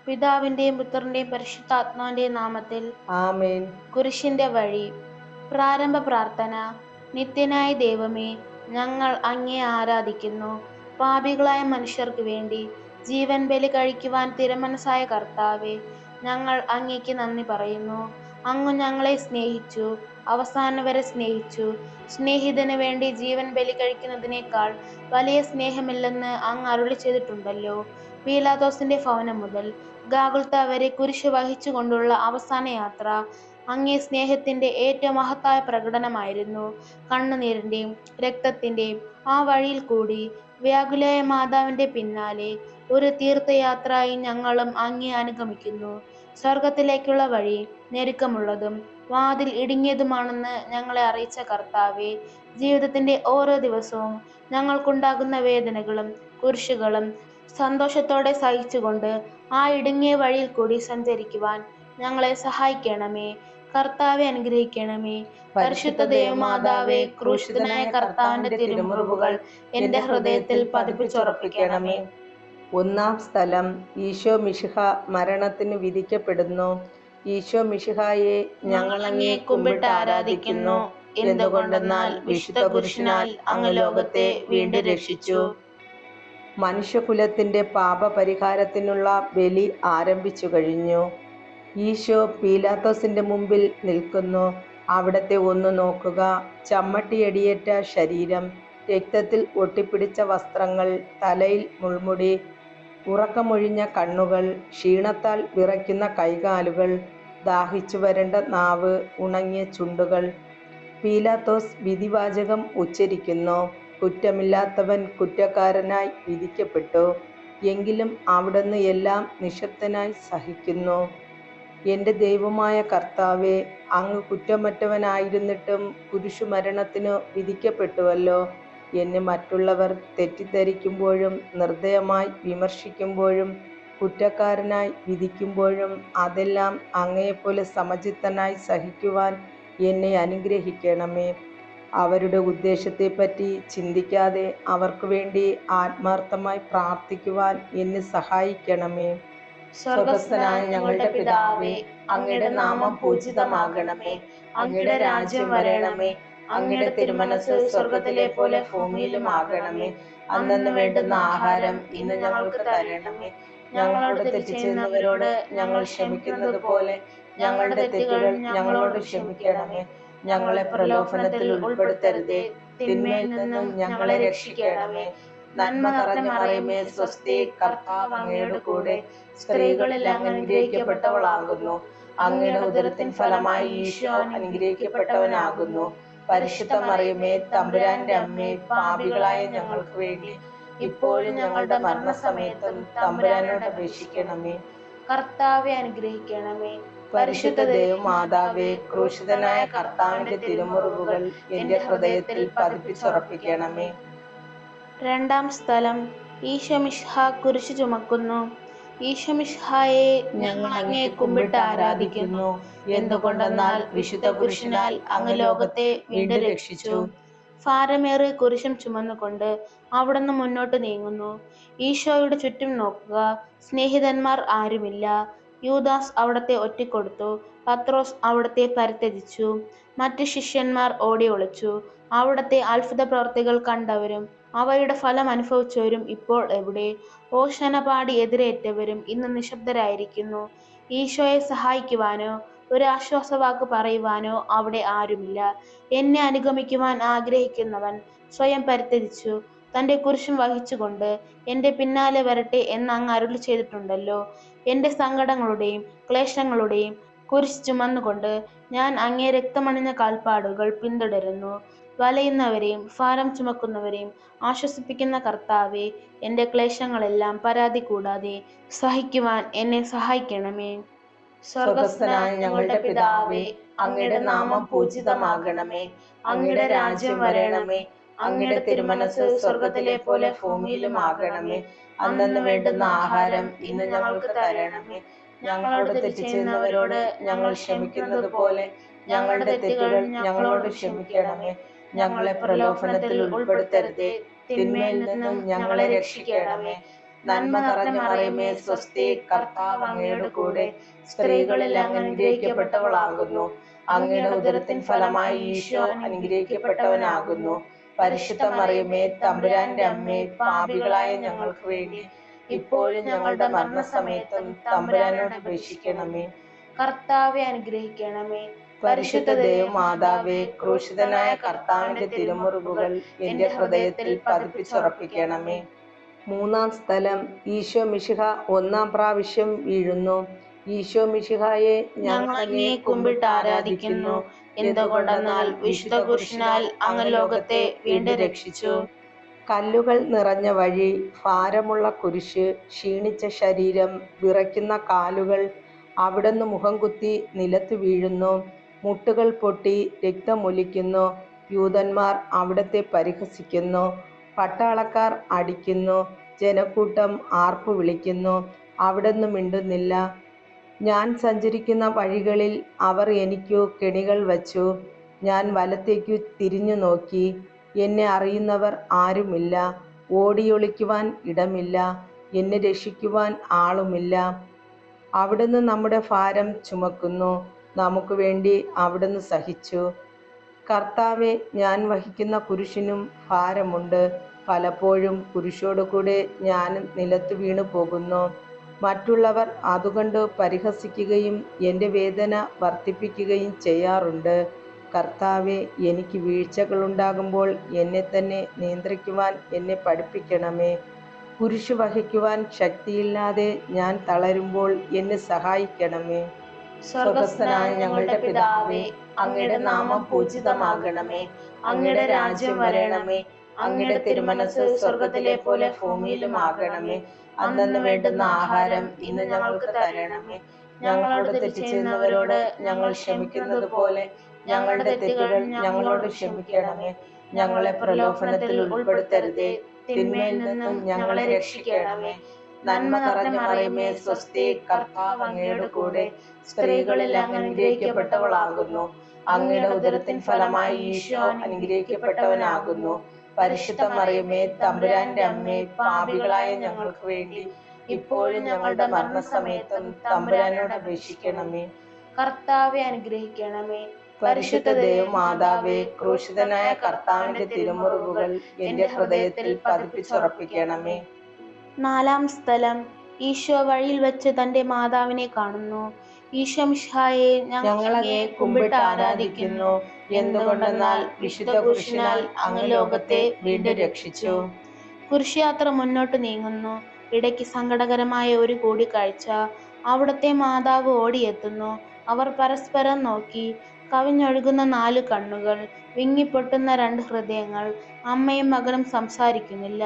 പിതാവിന്റെയും പുത്രന്റെയും പരിശുദ്ധാത്മാവിന്റെയും നാമത്തിൽ ആമേൻ. കുരിശിന്റെ വഴി. പ്രാരംഭ പ്രാർത്ഥന. നിത്യനായ ദൈവമേ, ഞങ്ങൾ അങ്ങയെ ആരാധിക്കുന്നു. പാപികളായ മനുഷ്യർക്ക് വേണ്ടി ജീവൻ ബലി കഴിക്കുവാൻ തിരുമനസ്സായ കർത്താവേ, ഞങ്ങൾ അങ്ങയ്ക്ക് നന്ദി പറയുന്നു. അങ്ങ് ഞങ്ങളെ സ്നേഹിച്ചു, അവസാനം വരെ സ്നേഹിച്ചു. സ്നേഹിതന് വേണ്ടി ജീവൻ ബലി കഴിക്കുന്നതിനേക്കാൾ വലിയ സ്നേഹമില്ലെന്ന് അങ്ങ് അരുളി ചെയ്തിട്ടുണ്ടല്ലോ. പീലാത്തോസിന്റെ ഭവനം മുതൽ ഗാഗുൽത്ത വരെ കുരിശ് വഹിച്ചുകൊണ്ടുള്ള അവസാന യാത്ര അങ്ങേ സ്നേഹത്തിന്റെ ഏറ്റവും മഹത്തായ പ്രകടനമായിരുന്നു. കണ്ണുനീരിന്റെയും രക്തത്തിന്റെയും ആ വഴിയിൽ കൂടി വ്യാകുലയായ മാതാവിന്റെ പിന്നാലെ ഒരു തീർത്ഥയാത്രയായി ഞങ്ങളും അങ്ങേ അനുഗമിക്കുന്നു. സ്വർഗത്തിലേക്കുള്ള വഴി ഞെരുക്കമുള്ളതും വാതിൽ ഇടുങ്ങിയതുമാണെന്ന് ഞങ്ങളെ അറിയിച്ച കർത്താവേ, ജീവിതത്തിന്റെ ഓരോ ദിവസവും ഞങ്ങൾക്കുണ്ടാകുന്ന വേദനകളും കുരിശുകളും സന്തോഷത്തോടെ സഹിച്ചുകൊണ്ട് ആ ഇടുങ്ങിയ വഴിയിൽ കൂടി സഞ്ചരിക്കുവാൻ ഞങ്ങളെ സഹായിക്കണമേ. കർത്താവെ, അനുഗ്രഹിക്കണമേ. പരിശുദ്ധ ദേവമാതാവേ, ക്രൂശിതനായ കർത്താവിന്റെ തിരുമുറിവുകൾ എന്റെ ഹൃദയത്തിൽ പതിപ്പിച്ചുറപ്പിക്കണമേ. ഒന്നാം സ്ഥലം. ഈശോ മിശിഹ മരണത്തിന് വിധിക്കപ്പെടുന്നു. ഈശോ മിശിഹായെ ഞങ്ങൾ അങ്ങയെ കുമ്പിട്ട് ആരാധിക്കുന്നു. എന്തുകൊണ്ടെന്നാൽ വിശുദ്ധ കുരിശിനാൽ അങ്ങ് ലോകത്തെ വീണ്ടും രക്ഷിച്ചു. മനുഷ്യകുലത്തിന്റെ പാപപരിഹാരത്തിനുള്ള ബലി ആരംഭിച്ചു കഴിഞ്ഞു. ഈശോ പീലാത്തോസിന്റെ മുമ്പിൽ നിൽക്കുന്നു. അവിടത്തെ ഒന്ന് നോക്കുക. ചമ്മട്ടിയടിയേറ്റ ശരീരം, രക്തത്തിൽ ഒട്ടിപ്പിടിച്ച വസ്ത്രങ്ങൾ, തലയിൽ മുൾമുടി, ഉറക്കമൊഴിഞ്ഞ കണ്ണുകൾ, ക്ഷീണത്താൽ വിറയ്ക്കുന്ന കൈകാലുകൾ, ദാഹിച്ചു വരണ്ട നാവ്, ഉണങ്ങിയ ചുണ്ടുകൾ. പീലാത്തോസ് വിധിവാചകം ഉച്ചരിക്കുന്നു. കുറ്റമില്ലാത്തവൻ കുറ്റക്കാരനായി വിധിക്കപ്പെട്ടു. എങ്കിലും അവിടുന്ന് എല്ലാം നിശബ്ദനായി സഹിക്കുന്നു. എൻ്റെ ദൈവമായ കർത്താവേ, അങ്ങ് കുറ്റമറ്റവനായിരുന്നിട്ടും കുരിശുമരണത്തിനു വിധിക്കപ്പെട്ടുവല്ലോ. എന്നെ മറ്റുള്ളവർ തെറ്റിദ്ധരിക്കുമ്പോഴും നിർദ്ദയമായി വിമർശിക്കുമ്പോഴും കുറ്റക്കാരനായി വിധിക്കുമ്പോഴും അതെല്ലാം അങ്ങയെപ്പോലെ സമചിത്തനായി സഹിക്കുവാൻ എന്നെ അനുഗ്രഹിക്കണമേ. അവരുടെ ഉദ്ദേശത്തെപ്പറ്റി ചിന്തിക്കാതെ അവർക്ക് വേണ്ടി ആത്മാർത്ഥമായി പ്രാർത്ഥിക്കുവാൻ എന്നെ സഹായിക്കണമേ. സ്വർഗസ്ഥനായ ഞങ്ങളുടെ പിതാവേ, അങ്ങയുടെ നാമം പൂജിതമാകണമേ. അങ്ങയുടെ രാജ്യം വരണമേ. അങ്ങയുടെ തിരുമനസ് സ്വർഗത്തിലെ പോലെ ഭൂമിയിലും ആകണമേ. അന്നന്ന് വേണ്ടുന്ന ആഹാരം ഇന്ന് ഞങ്ങൾക്ക് തരണമേ. ഞങ്ങളോട് തെറ്റ് ചെയ്യുന്നവരോട് ഞങ്ങൾ ക്ഷമിക്കുന്നത് പോലെ ഞങ്ങളുടെ തെറ്റുകൾ ഞങ്ങളോട് ക്ഷമിക്കണമേ. ഞങ്ങളെ പ്രലോഭനത്തിൽ ഉൾപ്പെടുത്തരുതേ, തിന്മയിൽ നിന്നും ഞങ്ങളെ രക്ഷിക്കണമേ. നന്മ നിറഞ്ഞ മറിയമേ, സ്വസ്തി, കർത്താവ് അങ്ങയുടെ കൂടെ സ്ത്രീകളിൽ അങ്ങ് അനുഗ്രഹിക്കപ്പെട്ടവളാകുന്നു. അങ്ങയുടെ ഉദരത്തിൻ ഫലമായി ഈശോ അനുഗ്രഹിക്കപ്പെട്ടവനാകുന്നു. പരിശുദ്ധ മറിയമേ, തമ്പുരാന്റെ അമ്മേ, പാപികളായ ഞങ്ങൾക്ക് വേണ്ടി ഇപ്പോഴും ഞങ്ങളുടെ മരണസമയത്തും തമ്പുരാനോട് അപേക്ഷിക്കണമേ. കർത്താവെ, അനുഗ്രഹിക്കണമേ. പരിശുദ്ധ ദേവമാതാവേ, ക്രൂശിതനായ കർത്താവിന്റെ തിരുമുറിവുകൾ എന്റെ ഹൃദയത്തിൽ പതിപ്പിച്ചുറപ്പിക്കണമേ. രണ്ടാം സ്ഥലം. ഈശോ മിശിഹ കുരിശ് ചുമക്കുന്നു. ഈശോ മിശിഹായെ ഞങ്ങൾ അങ്ങയെ കുമ്പിട്ട് ആരാധിക്കുന്നു. എന്തുകൊണ്ടെന്നാൽ വിശുദ്ധ കുരിശിനാൽ അങ്ങ് ലോകത്തെ വീണ്ടും രക്ഷിച്ചു. ഭാരമേറിയ കുരിശും ചുമന്നുകൊണ്ട് അവിടുന്ന് മുന്നോട്ട് നീങ്ങുന്നു. ഈശോയുടെ ചുറ്റും നോക്കുക. സ്നേഹിതന്മാർ ആരുമില്ല. യൂദാസ് അവിടത്തെ ഒറ്റിക്കൊടുത്തു. പത്രോസ് അവിടത്തെ പരിത്യജിച്ചു. മറ്റ് ശിഷ്യന്മാർ ഓടി ഒളിച്ചു. അവിടത്തെ അത്ഭുത പ്രവർത്തികൾ കണ്ടവരും അവയുടെ ഫലം അനുഭവിച്ചവരും ഇപ്പോൾ എവിടെ? ഓശാന പാടി എതിരേറ്റവരും ഇന്ന് നിശബ്ദരായിരിക്കുന്നു. ഈശോയെ സഹായിക്കുവാനോ ഒരു ആശ്വാസവാക്ക് പറയുവാനോ അവിടെ ആരുമില്ല. എന്നെ അനുഗമിക്കുവാൻ ആഗ്രഹിക്കുന്നവൻ സ്വയം പരിത്യജിച്ചു തൻ്റെ കുരിശും വഹിച്ചുകൊണ്ട് എൻ്റെ പിന്നാലെ വരട്ടെ എന്ന് അങ്ങ് അരുളി ചെയ്തിട്ടുണ്ടല്ലോ. എൻ്റെ സങ്കടങ്ങളുടെയും ക്ലേശങ്ങളുടെയും കുരിശ് ചുമന്നുകൊണ്ട് ഞാൻ അങ്ങേ രക്തമണിഞ്ഞ കാൽപ്പാടുകൾ പിന്തുടരുന്നു. വലയുന്നവരെയും ഭാരം ചുമക്കുന്നവരെയും ആശ്വസിപ്പിക്കുന്ന കർത്താവെ, എൻ്റെ ക്ലേശങ്ങളെല്ലാം പരാതി കൂടാതെ സഹിക്കുവാൻ എന്നെ സഹായിക്കണമേ. സ്വർഗസ്ഥനായ ഞങ്ങളുടെ പിതാവേ, അങ്ങയുടെ നാമം പൂജിതമാകണമേ. അങ്ങയുടെ രാജ്യം വരണമേ. അങ്ങയുടെ തിരുമനസ് സ്വർഗത്തിലെ പോലെ ഭൂമിയിലും ആകണമേ. അന്നന്ന് വേണ്ടുന്ന ആഹാരം ഇന്ന് ഞങ്ങൾക്ക് തരണമേ. ഞങ്ങളോട് തെറ്റ് ചെയ്യുന്നവരോട് ഞങ്ങൾ ക്ഷമിക്കുന്നത് പോലെ ഞങ്ങളുടെ തെറ്റുകൾ ഞങ്ങളോട് ക്ഷമിക്കണമേ. ഞങ്ങളെ പ്രലോഭനത്തിൽ ഉൾപ്പെടുത്തരുതേ, തിന്മയിൽ നിന്നും ഞങ്ങളെ രക്ഷിക്കണമേ. നന്മ നിറഞ്ഞ മറിയമേ സ്വസ്തി, കർത്താവ് അങ്ങയുടെ കൂടെ സ്ത്രീകളിൽ അങ്ങ് അനുഗ്രഹിക്കപ്പെട്ടവളാകുന്നു. അങ്ങയുടെ ഉദരത്തിൻ ഫലമായി ഈശോ അനുഗ്രഹിക്കപ്പെട്ടവനാകുന്നു. പരിശുദ്ധ മറിയമേ തമ്പുരാന്റെ അമ്മേ, പാപികളായ ഞങ്ങൾക്ക് വേണ്ടി ഇപ്പോഴും ഞങ്ങളുടെ മരണസമയത്തും തമ്പുരാനോട് അപേക്ഷിക്കണമേ. കർത്താവെ അനുഗ്രഹിക്കണമേ. പരിശുദ്ധ ദേവമാതാവേ, ക്രൂശിതനായ കർത്താവിന്റെ തിരുമുറിവുകൾ എന്റെ ഹൃദയത്തിൽ പതിപ്പിച്ചുറപ്പിക്കണമേ. മൂന്നാം സ്ഥലം, ഈശോ മിശിഹ ഒന്നാം പ്രാവശ്യം വീഴുന്നു. ഈശോ മിശിഹായെ ഞങ്ങൾ അങ്ങയെ കുമ്പിട്ട് ആരാധിക്കുന്നു. എന്തുകൊണ്ടെന്നാൽ വിശുദ്ധ കുരിശിനാൽ അങ്ങ് ലോകത്തെ വീണ്ടും രക്ഷിച്ചു. കല്ലുകൾ നിറഞ്ഞ വഴി, ഭാരമുള്ള കുരിശ്, ക്ഷീണിച്ച ശരീരം, വിറയ്ക്കുന്ന കാലുകൾ. അവിടുന്ന് മുഖം കുത്തി നിലത്ത് വീഴുന്നു. മുട്ടുകൾ പൊട്ടി രക്തമൊലിക്കുന്നു. യൂതന്മാർ അവിടത്തെ പരിഹസിക്കുന്നു. പട്ടാളക്കാർ അടിക്കുന്നു. ജനക്കൂട്ടം ആർപ്പു വിളിക്കുന്നു. അവിടുന്ന് മിണ്ടുന്നില്ല. ഞാൻ സഞ്ചരിക്കുന്ന വഴികളിൽ അവർ എനിക്കു കെണികൾ വച്ചു. ഞാൻ വലത്തേക്കു തിരിഞ്ഞു നോക്കി. എന്നെ അറിയുന്നവർ ആരുമില്ല. ഓടിയൊളിക്കുവാൻ ഇടമില്ല. എന്നെ രക്ഷിക്കുവാൻ ആളുമില്ല. അവിടുന്ന് നമ്മുടെ ഭാരം ചുമക്കുന്നു. നമുക്ക് വേണ്ടി അവിടുന്ന് സഹിച്ചു. കർത്താവെ, ഞാൻ വഹിക്കുന്ന കുരിശിനും ഭാരമുണ്ട്. പലപ്പോഴും കുരിശോടു കൂടെ ഞാൻ നിലത്ത് വീണു പോകുന്നു. മറ്റുള്ളവർ അതുകൊണ്ട് പരിഹസിക്കുകയും എൻ്റെ വേദന വർദ്ധിപ്പിക്കുകയും ചെയ്യാറുണ്ട്. കർത്താവെ, എനിക്ക് വീഴ്ചകളുണ്ടാകുമ്പോൾ എന്നെ തന്നെ നിയന്ത്രിക്കുവാൻ എന്നെ പഠിപ്പിക്കണമേ. കുരിശു വഹിക്കുവാൻ ശക്തിയില്ലാതെ ഞാൻ തളരുമ്പോൾ എന്നെ സഹായിക്കണമേ. സ്വർഗ്ഗസ്ഥനായ ഞങ്ങളുടെ പിതാവേ, അങ്ങയുടെ നാമം പൂജിതമാകണമേ. അങ്ങയുടെ രാജ്യം വരണമേ. അങ്ങയുടെ തിരുമനസ് സ്വർഗത്തിലെ പോലെ ഭൂമിയിലും ആകണമേ. അന്നന്ന് വേണ്ടുന്ന ആഹാരം ഇന്ന് ഞങ്ങൾക്ക് തരണമേ. ഞങ്ങളോട് തെറ്റ് ചെയ്യുന്നവരോട് ഞങ്ങൾ ക്ഷമിക്കുന്നത് പോലെ ഞങ്ങളുടെ തെറ്റുകൾ ഞങ്ങളോട് ക്ഷമിക്കണമേ. ഞങ്ങളെ പ്രലോഭനത്തിൽ ഉൾപ്പെടുത്തരുതേ, തിന്മയിൽ നിന്നും ഞങ്ങളെ രക്ഷിക്കണമേ. നന്മ നിറഞ്ഞ മറിയമേ സ്വസ്തി, കർത്താവ് അങ്ങയുടെ കൂടെ സ്ത്രീകളിൽ അങ്ങ് അനുഗ്രഹിക്കപ്പെട്ടവളാകുന്നു. അങ്ങയുടെ ഉദരത്തിൻ ഫലമായി ഈശോ അനുഗ്രഹിക്കപ്പെട്ടവനാകുന്നു. പരിശുദ്ധ മറിയമേ തമ്പുരാന്റെ അമ്മേ, പാപികളായ ഞങ്ങൾക്ക് വേണ്ടി ഇപ്പോഴും ഞങ്ങളുടെ മരണസമയത്തും തമ്പുരാനോട് അപേക്ഷിക്കണമേ. കർത്താവെ അനുഗ്രഹിക്കണമേ. പരിശുദ്ധ ദേവമാതാവേ, ക്രൂശിതനായ കർത്താവിന്റെ തിരുമുറിവുകൾ എന്റെ ഹൃദയത്തിൽ പതിപ്പിച്ചുറപ്പിക്കണമേ. നാലാം സ്ഥലം, ഈശോ വഴിയിൽ വെച്ച് തന്റെ മാതാവിനെ കാണുന്നു. ഈശോ മിശിഹായെ ഞങ്ങൾ അങ്ങയെ കുമ്പിട്ട് ആരാധിക്കുന്നു. എന്തുകൊണ്ടെന്നാൽ വിശുദ്ധ കുരിശിനാൽ അങ്ങ് ലോകത്തെ വീണ്ടും രക്ഷിച്ചു. കുരിശുയാത്ര മുന്നോട്ട് നീങ്ങുന്നു. ഇടയ്ക്ക് സങ്കടകരമായ ഒരു കൂടിക്കാഴ്ച. അവിടുത്തെ മാതാവ് ഓടിയെത്തുന്നു. അവർ പരസ്പരം നോക്കി. കവിഞ്ഞൊഴുകുന്ന 4 കണ്ണുകൾ, വിങ്ങിപ്പൊട്ടുന്ന 2 ഹൃദയങ്ങൾ. അമ്മയും മകനും സംസാരിക്കുന്നില്ല.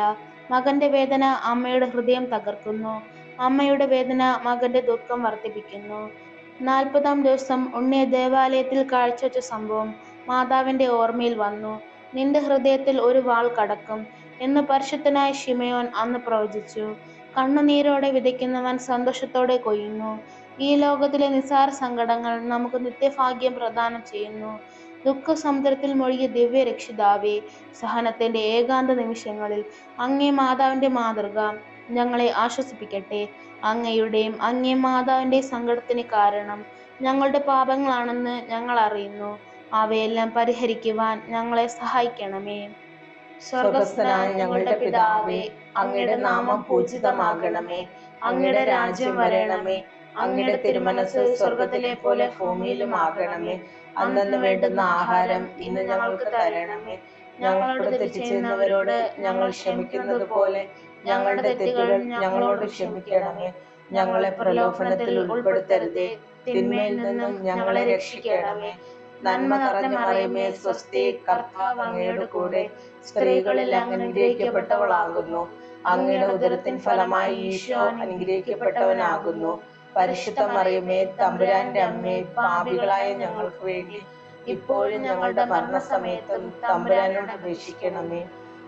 മകന്റെ വേദന അമ്മയുടെ ഹൃദയം തകർക്കുന്നു. അമ്മയുടെ വേദന മകന്റെ ദുഃഖം വർദ്ധിപ്പിക്കുന്നു. 40-ാം ദിവസം ഉണ്ണിയെ ദേവാലയത്തിൽ കാഴ്ചവെച്ച സംഭവം മാതാവിന്റെ ഓർമ്മയിൽ വന്നു. നിന്റെ ഹൃദയത്തിൽ ഒരു വാൾ കടക്കും എന്ന് പരിശുദ്ധനായ ശിമയോൻ അന്ന് പ്രവചിച്ചു. കണ്ണുനീരോടെ വിതയ്ക്കുന്നവൻ സന്തോഷത്തോടെ കൊയ്യുന്നു. ഈ ലോകത്തിലെ നിസ്സാര സങ്കടങ്ങൾ നമുക്ക് നിത്യഭാഗ്യം പ്രദാനം ചെയ്യുന്നു. ദുഃഖസമുദ്രത്തിൽ മുഴുകിയ ദിവ്യ രക്ഷിതാവേ, സഹനത്തിന്റെ ഏകാന്ത നിമിഷങ്ങളിൽ അങ്ങേ മാതാവിന്റെ മാതൃക ഞങ്ങളെ ആശ്വസിപ്പിക്കട്ടെ. അങ്ങയുടെയും അങ്ങേ മാതാവിന്റെ സങ്കടത്തിന് കാരണം ഞങ്ങളുടെ പാപങ്ങളാണെന്ന് ഞങ്ങൾ അറിയുന്നു. അവയെല്ലാം പരിഹരിക്കുവാൻ ഞങ്ങളെ സഹായിക്കണമേ. സ്വർഗ്ഗസ്ഥനായ ഞങ്ങളുടെ പിതാവേ, അങ്ങയുടെ നാമം പൂജിതമാകണമേ. അങ്ങയുടെ രാജ്യം വരണമേ. അങ്ങയുടെ തിരുമനസ് സ്വർഗത്തിലെ പോലെ ഭൂമിയിലും ആകണമേ. അന്നന്ന് വേണ്ടുന്ന ആഹാരം ഇന്ന് ഞങ്ങൾക്ക് തരണമേ. ഞങ്ങളോട് തെറ്റ് ചെയ്യുന്നവരോട് ഞങ്ങൾ ക്ഷമിക്കുന്നത് പോലെ ഞങ്ങളുടെ തെറ്റുകൾ ഞങ്ങളോട് ക്ഷമിക്കണമേ. ഞങ്ങളെ പ്രലോഭനത്തിൽ ഉൾപ്പെടുത്തരുതേ, തിന്മയിൽ നിന്നും ഞങ്ങളെ രക്ഷിക്കണമേ. നന്മ നിറഞ്ഞ മറിയമേ സ്വസ്തി, കർത്താവ് അങ്ങയുടെ കൂടെ സ്ത്രീകളിൽ അങ്ങ് അനുഗ്രഹിക്കപ്പെട്ടവളാകുന്നു. അങ്ങയുടെ ഉദരത്തിൻ ഫലമായി ഈശോ അനുഗ്രഹിക്കപ്പെട്ടവനാകുന്നു. പരിശുദ്ധ മറിയമേ തമ്പുരാന്റെ അമ്മേ, പാപികളായ ഞങ്ങൾക്ക് വേണ്ടി ഇപ്പോഴും ഞങ്ങളുടെ മരണസമയത്തും തമ്പുരാനോട് അപേക്ഷിക്കണമേ.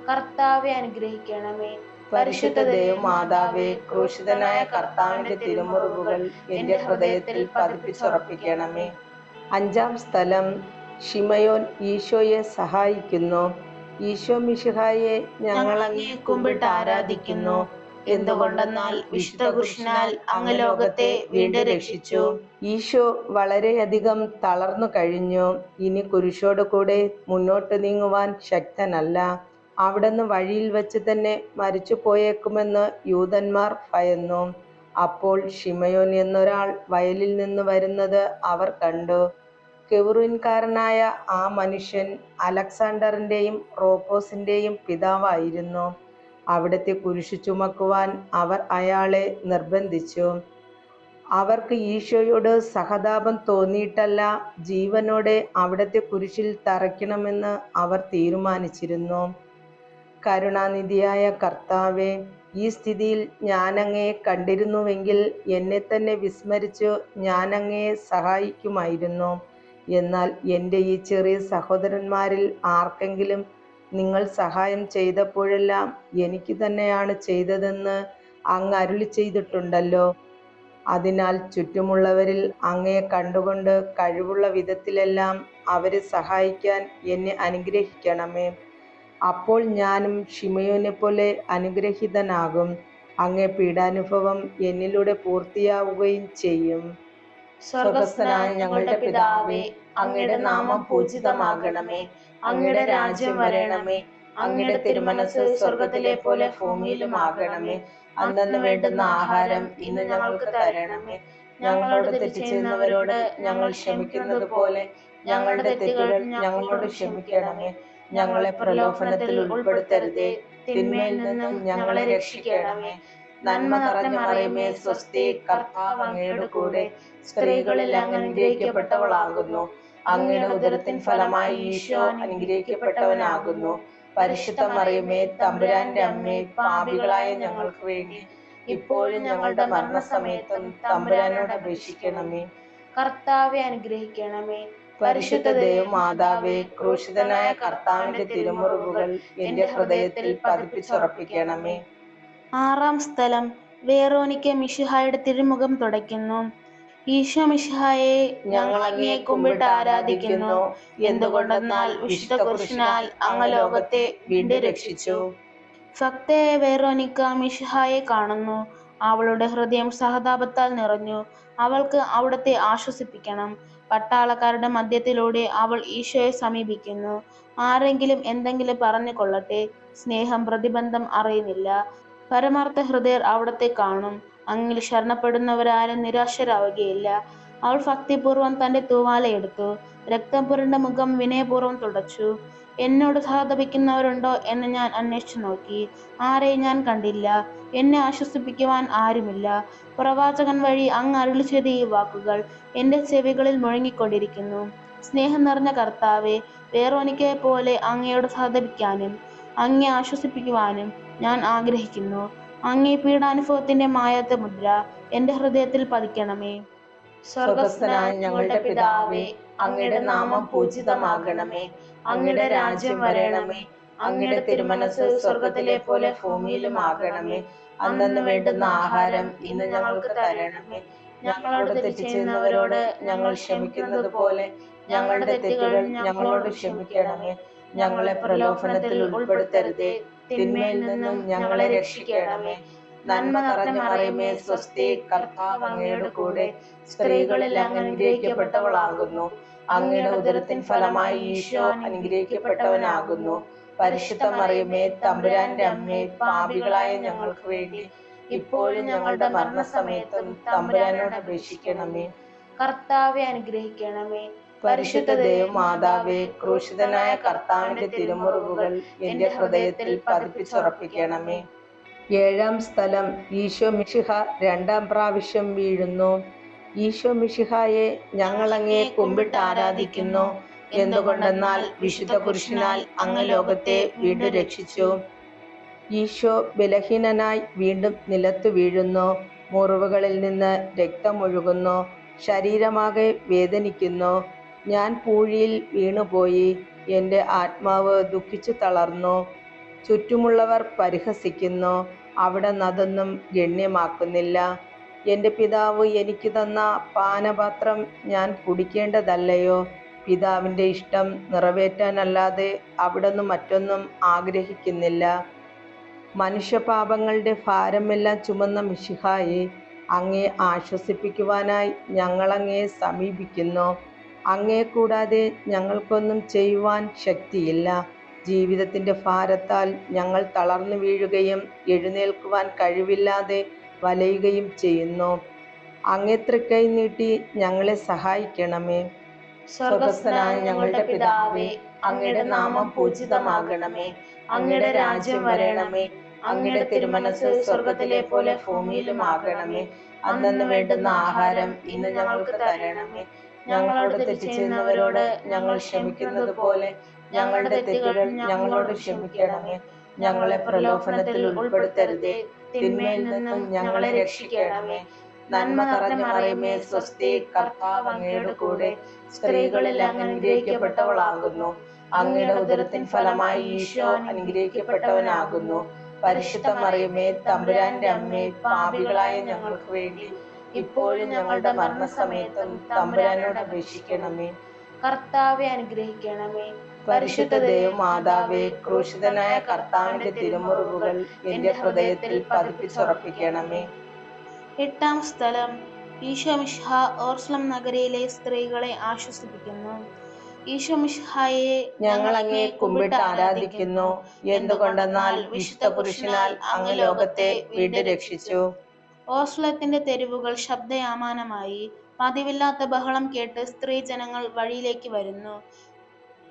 കർത്താവെ അനുഗ്രഹിക്കണമേ. പരിശുദ്ധ ദേവമാതാവേ, ക്രൂശിതനായ കർത്താവിന്റെ തിരുമുറിവുകൾ എന്റെ ഹൃദയത്തിൽ പതിപ്പിച്ചുറപ്പിക്കണമേ. 5-ാം സ്ഥലം, ശിമയോൻ ഈശോയെ സഹായിക്കുന്നു. ഈശോ മിശിഹായെ ഞങ്ങൾ അങ്ങയെ കുമ്പിട്ട് ആരാധിക്കുന്നു. എന്തുകൊണ്ടെന്നാൽ വിശുദ്ധ കുരിശിനാൽ അങ്ങ് ലോകത്തെ വീണ്ടും രക്ഷിച്ചു. ഈശോ വളരെയധികം തളർന്നു കഴിഞ്ഞു. ഇനി കുരിശോട് കൂടെ മുന്നോട്ട് നീങ്ങുവാൻ ശക്തനല്ല. അവിടുന്ന് വഴിയിൽ വെച്ച് തന്നെ മരിച്ചു പോയേക്കുമെന്ന് യൂതന്മാർ ഭയന്നു. അപ്പോൾ ശിമയോൻ എന്നൊരാൾ വയലിൽ നിന്ന് വരുന്നത് അവർ കണ്ടു. കെവ്റോൻകാരനായ ആ മനുഷ്യൻ അലക്സാണ്ടറിന്റെയും റോപ്പോസിന്റെയും പിതാവായിരുന്നു. അവിടുത്തെ കുരിശു ചുമക്കുവാൻ അവർ അയാളെ നിർബന്ധിച്ചു. അവർക്ക് ഈശോയോട് സഹതാപം തോന്നിയിട്ടല്ല, ജീവനോടെ അവിടുത്തെ കുരിശിൽ തറയ്ക്കണമെന്ന് അവർ തീരുമാനിച്ചിരുന്നു. കരുണാനിധിയായ കർത്താവേ, ഈ സ്ഥിതിയിൽ ഞാനങ്ങയെ കണ്ടിരുന്നുവെങ്കിൽ എന്നെ തന്നെ വിസ്മരിച്ചു ഞാൻ അങ്ങയെ സഹായിക്കുമായിരുന്നു. എന്നാൽ എൻ്റെ ഈ ചെറിയ സഹോദരന്മാരിൽ ആർക്കെങ്കിലും നിങ്ങൾ സഹായം ചെയ്തപ്പോഴെല്ലാം എനിക്ക് തന്നെയാണ് ചെയ്തതെന്ന് അങ്ങ് അരുളി ചെയ്തിട്ടുണ്ടല്ലോ. അതിനാൽ ചുറ്റുമുള്ളവരിൽ അങ്ങയെ കണ്ടുകൊണ്ട് കഴിവുള്ള വിധത്തിലെല്ലാം അവരെ സഹായിക്കാൻ എന്നെ അനുഗ്രഹിക്കണമേ. അപ്പോൾ ഞാനും ശിമയോനെ പോലെ അനുഗ്രഹീതനാകും. അങ്ങേ പീഡാനുഭവം എന്നിലൂടെ പൂർത്തിയാവുകയും ചെയ്യും. സ്വർഗസ്ഥനായ ഞങ്ങളുടെ പിതാവേ, അങ്ങയുടെ നാമം പൂജിതമാകണമേ. അങ്ങയുടെ രാജ്യം വരണമേ. അങ്ങയുടെ തിരുമനസ് സ്വർഗത്തിലെ പോലെ ഭൂമിയിലുമാകണമേ. അന്നന്ന് വേണ്ടുന്ന ആഹാരം ഇന്ന് ഞങ്ങൾക്ക് തരണമേ. ഞങ്ങളോട് തെറ്റ് ചെയ്യുന്നവരോട് ഞങ്ങൾ ക്ഷമിക്കുന്നത് പോലെ ഞങ്ങളുടെ തെറ്റുകൾ ഞങ്ങളോട് ക്ഷമിക്കണമേ. ഞങ്ങളെ പ്രലോഭനത്തിൽ ഉൾപ്പെടുത്തരുതേ, തിന്മയിൽ നിന്നും ഞങ്ങളെ രക്ഷിക്കണമേ. നന്മ നിറഞ്ഞ മറിയമേ, സ്വസ്തി, കർത്താവ് അങ്ങയുടെ കൂടെ സ്ത്രീകളിൽ അങ്ങ് അനുഗ്രഹിക്കപ്പെട്ടവളാകുന്നു. അങ്ങയുടെ ഉദരത്തിൻ ഫലമായി ഈശോ അനുഗ്രഹിക്കപ്പെട്ടവനാകുന്നു. പരിശുദ്ധ മറിയമേ, തമ്പുരാന്റെ അമ്മേ, പാപികളായ ഞങ്ങൾക്ക് വേണ്ടി ഇപ്പോഴും ഞങ്ങളുടെ മരണസമയത്തും തമ്പുരാനോട് അപേക്ഷിക്കണമേ. കർത്താവെ അനുഗ്രഹിക്കണമേ. പരിശുദ്ധ ദേവമാതാവേ, ക്രൂശിതനായ കർത്താവിന്റെ തിരുമുറിവുകൾ എന്റെ ഹൃദയത്തിൽ പതിപ്പിച്ചുറപ്പിക്കണമേ. ആറാം സ്ഥലം, വെറോനിക്ക മിശിഹായുടെ തിരുമുഖം തുടയ്ക്കുന്നു. ഈശോ മിശിഹായെ ഞങ്ങൾ അങ്ങയെ കുമ്പിട്ട് ആരാധിക്കുന്നു. എന്തുകൊണ്ടെന്നാൽ വിശുദ്ധ കുരിശിനാൽ അങ്ങ് ലോകത്തെ വീണ്ടും രക്ഷിച്ചു. ഭക്തയായ വെറോനിക്ക മിശിഹായെ കാണുന്നു. അവളുടെ ഹൃദയം സഹതാപത്താൽ നിറഞ്ഞു. അവൾക്ക് അവിടുത്തെ ആശ്വസിപ്പിക്കണം. പട്ടാളക്കാരുടെ മധ്യത്തിലൂടെ അവൾ ഈശോയെ സമീപിക്കുന്നു. ആരെങ്കിലും എന്തെങ്കിലും പറഞ്ഞു കൊള്ളട്ടെ, സ്നേഹം പ്രതിബന്ധം അറിയുന്നില്ല. പരമാർത്ഥ ഹൃദയർ അവിടത്തെ കാണും. അങ്ങിൽ ശരണപ്പെടുന്നവരാരും നിരാശരാവുകയില്ല. അവൾ ഭക്തിപൂർവ്വം തന്റെ തൂവാലയെടുത്തു. രക്തം പുരണ്ട മുഖം വിനയപൂർവ്വം തുടച്ചു. എന്നോട് സഹതപിക്കുന്നവരുണ്ടോ എന്ന് ഞാൻ അന്വേഷിച്ചു നോക്കി. ആരെയും ഞാൻ കണ്ടില്ല. എന്നെ ആശ്വസിപ്പിക്കുവാൻ ആരുമില്ല. പ്രവാചകൻ വഴി അങ്ങ് അരുളി ചെയ്ത ഈ വാക്കുകൾ എൻ്റെ ചെവികളിൽ മുഴങ്ങിക്കൊണ്ടിരിക്കുന്നു. സ്നേഹം നിറഞ്ഞ കർത്താവെ, വെറോനിക്കയെ പോലെ അങ്ങയോട് സഹതപിക്കാനും അങ്ങയെ ആശ്വസിപ്പിക്കുവാനും ഞാൻ ആഗ്രഹിക്കുന്നു. അങ്ങേ പീഡാനുഭവത്തിന്റെ മായാത്ത മുദ്ര എൻ്റെ ഹൃദയത്തിൽ പതിക്കണമേ. സ്വർഗസ്ഥനായ ഞങ്ങളുടെ പിതാവേ, അങ്ങയുടെ നാമം പൂജിതമാകണമേ. അങ്ങയുടെ രാജ്യം വരണമേ. അങ്ങയുടെ തിരുമനസ് സ്വർഗത്തിലെ പോലെ ഭൂമിയിലുമാകണമേ. അന്നന്ന് വേണ്ടുന്ന ആഹാരം ഇന്ന് ഞങ്ങൾക്ക് തരണമേ. ഞങ്ങളോട് തെറ്റ് ചെയ്യുന്നവരോട് ഞങ്ങൾ ക്ഷമിക്കുന്നത് പോലെ ഞങ്ങളുടെ തെറ്റുകൾ ഞങ്ങളോട് ക്ഷമിക്കണമേ. ഞങ്ങളെ പ്രലോഭനത്തിൽ ഉൾപ്പെടുത്തരുതേ, തിന്മയിൽ നിന്നും ഞങ്ങളെ രക്ഷിക്കണമേ. നന്മ നിറഞ്ഞ മറിയമേ, സ്വസ്തി, കർത്താവ് അങ്ങയുടെ കൂടെ സ്ത്രീകളിൽ അങ്ങ് അനുഗ്രഹിക്കപ്പെട്ടവളാകുന്നു. അങ്ങയുടെ ഉദരത്തിൻ ഫലമായി ഈശോ അനുഗ്രഹിക്കപ്പെട്ടവനാകുന്നു. പരിശുദ്ധ മറിയമേ, തമ്പുരാന്റെ അമ്മേ, പാപികളായ ഞങ്ങൾക്ക് വേണ്ടി ഇപ്പോഴും ഞങ്ങളുടെ മരണസമയത്തും തമ്പുരാനോട് അപേക്ഷിക്കണമേ. കർത്താവെ അനുഗ്രഹിക്കണമേ. പരിശുദ്ധ ദേവമാതാവേ, ക്രൂശിതനായ കർത്താവിന്റെ തിരുമുറിവുകൾ എന്റെ ഹൃദയത്തിൽ പതിപ്പിച്ചുറപ്പിക്കണമേ. ഏഴാം സ്ഥലം, ഈശോ മിശിഹ രണ്ടാം പ്രാവശ്യം വീഴുന്നു. ഈശോ മിശിഹായെ ഞങ്ങൾ അങ്ങയെ കുമ്പിട്ട് ആരാധിക്കുന്നു. എന്തുകൊണ്ടെന്നാൽ വിശുദ്ധ കുരിശിനാൽ അങ്ങ് ലോകത്തെ വീണ്ടും രക്ഷിച്ചു. ഈശോ ബലഹീനനായി വീണ്ടും നിലത്തു വീഴുന്നു. മുറിവുകളിൽ നിന്ന് രക്തമൊഴുകുന്നു. ശരീരമാകെ വേദനിക്കുന്നു. ഞാൻ പൂഴിയിൽ വീണുപോയി. എൻ്റെ ആത്മാവ് ദുഃഖിച്ചു തളർന്നു. ചുറ്റുമുള്ളവർ പരിഹസിക്കുന്നു. അവിടെ അതൊന്നും ഗണ്യമാക്കുന്നില്ല. എൻ്റെ പിതാവ് എനിക്ക് തന്ന പാനപാത്രം ഞാൻ കുടിക്കേണ്ടതല്ലയോ? പിതാവിൻ്റെ ഇഷ്ടം നിറവേറ്റാനല്ലാതെ അവിടുന്ന് മറ്റൊന്നും ആഗ്രഹിക്കുന്നില്ല. മനുഷ്യപാപങ്ങളുടെ ഭാരമെല്ലാം ചുമന്ന മിശിഹായെ, അങ്ങയെ ആശ്വസിപ്പിക്കുവാനായി ഞങ്ങൾ അങ്ങയെ സമീപിക്കുന്നു. അങ്ങയെ കൂടാതെ ഞങ്ങൾക്കൊന്നും ചെയ്യുവാൻ ശക്തിയില്ല. ജീവിതത്തിൻ്റെ ഭാരത്താൽ ഞങ്ങൾ തളർന്നു വീഴുകയും എഴുന്നേൽക്കുവാൻ കഴിവില്ലാതെ വലയുകയും ചെയ്യുന്നു. അങ്ങേ തൃക്കൈ നീട്ടി ഞങ്ങളെ സഹായിക്കണമേ. സ്വർഗസ്ഥനായ ഞങ്ങളുടെ പിതാവേ, അങ്ങയുടെ നാമം പൂജിതമാകണമേ. അങ്ങയുടെ രാജ്യം വരണമേ. അങ്ങയുടെ തിരുമനസ് സ്വർഗത്തിലെ പോലെ ഭൂമിയിലും ആകണമേ. അന്നന്ന് വേണ്ടുന്ന ആഹാരം ഇന്ന് ഞങ്ങൾക്ക് തരണമേ. ഞങ്ങളോട് തെറ്റ് ചെയ്യുന്നവരോട് ഞങ്ങൾ ക്ഷമിക്കുന്നത് പോലെ ഞങ്ങളുടെ തെറ്റുകൾ ഞങ്ങളോട് ക്ഷമിക്കണമേ. ഞങ്ങളെ പ്രലോഭനത്തിൽ ഉൾപ്പെടുത്തരുതേ, തിന്മയിൽ നിന്നും ഞങ്ങളെ രക്ഷിക്കണമേ. നന്മ നിറഞ്ഞ മറിയമേ, സ്വസ്തി, കർത്താവ് അങ്ങയുടെ കൂടെ സ്ത്രീകളിൽ അങ്ങ് അനുഗ്രഹിക്കപ്പെട്ടവളാകുന്നു. അങ്ങയുടെ ഉദരത്തിൻ ഫലമായി ഈശോ അനുഗ്രഹിക്കപ്പെട്ടവനാകുന്നു. പരിശുദ്ധ മറിയമേ, തമ്പുരാന്റെ അമ്മേ, പാപികളായ ഞങ്ങൾക്ക് വേണ്ടി ഇപ്പോഴും ഞങ്ങളുടെ മരണസമയത്തും തമ്പുരാനോട് അപേക്ഷിക്കണമേ. കർത്താവെ അനുഗ്രഹിക്കണമേ. പരിശുദ്ധ ദേവമാതാവേ, ക്രൂശിതനായ കർത്താവിന്റെ തിരുമുറിവുകൾ എന്റെ ഹൃദയത്തിൽ പതിപ്പിച്ചുറപ്പിക്കണമേ. എട്ടാം സ്ഥലം, ഈശോ മിശിഹാ ഓർസ്ലം നഗരയിലെ സ്ത്രീകളെ ആശ്വസിപ്പിക്കുന്നു. ഈശോ മിശിഹായെ ഞങ്ങൾ അങ്ങയെ കുമ്പിട്ട് ആരാധിക്കുന്നു. എന്തുകൊണ്ടെന്നാൽ വിശുദ്ധ പുരുഷനാൽ അങ്ങ് ലോകത്തെ വീണ്ടും രക്ഷിച്ചു. ഓസ്ലത്തിന്റെ തെരുവുകൾ ശബ്ദയാമാനമായി. പതിവില്ലാത്ത ബഹളം കേട്ട് സ്ത്രീ ജനങ്ങൾ വഴിയിലേക്ക് വരുന്നു.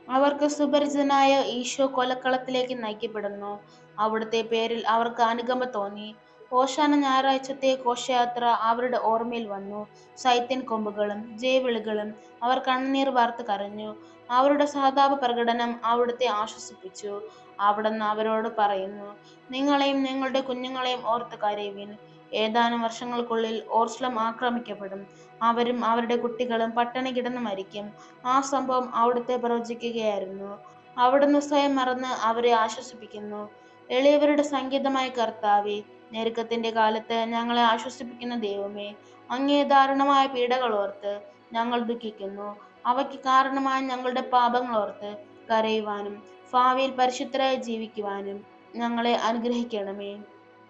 അവർക്ക് സുപരിചിതനായ ഈശോ കൊലക്കളത്തിലേക്ക് നയിക്കപ്പെടുന്നു. അവിടുത്തെ പേരിൽ അവർക്ക് അനുകമ്പ തോന്നി. ഓശാന ഞായറാഴ്ചത്തെ ഘോഷയാത്ര അവരുടെ ഓർമ്മയിൽ വന്നു. സൈത്യൻ കൊമ്പുകളും ജയവിളികളും അവർ കണ്ണുനീർ വാർത്ത് കരഞ്ഞു. അവരുടെ സഹതാപ പ്രകടനം അവിടുത്തെ ആശ്വസിപ്പിച്ചു. അവിടുന്ന് അവരോട് പറയുന്നു, നിങ്ങളെയും നിങ്ങളുടെ കുഞ്ഞുങ്ങളെയും ഓർത്ത് കരയുവിൻ. ഏതാനും വർഷങ്ങൾക്കുള്ളിൽ ഓർസ്ലം ആക്രമിക്കപ്പെടും. അവരും അവരുടെ കുട്ടികളും പട്ടിണി കിടന്ന് മരിക്കും. ആ സംഭവം അവിടുത്തെ പ്രവചിക്കുകയായിരുന്നു. അവിടുന്ന് സ്വയം മറന്ന് അവരെ ആശ്വസിപ്പിക്കുന്നു. എളിയവരുടെ സംഗീതമായ കർത്താവേ, ഞെരുക്കത്തിന്റെ കാലത്ത് ഞങ്ങളെ ആശ്വസിപ്പിക്കുന്ന ദൈവമേ, അങ്ങേ ദാരുണമായ പീഡകൾ ഓർത്ത് ഞങ്ങൾ ദുഃഖിക്കുന്നു. അവയ്ക്ക് കാരണമായ ഞങ്ങളുടെ പാപങ്ങൾ ഓർത്ത് കരയുവാനും ഭാവിയിൽ പരിശുദ്ധരായി ജീവിക്കുവാനും ഞങ്ങളെ അനുഗ്രഹിക്കണമേ.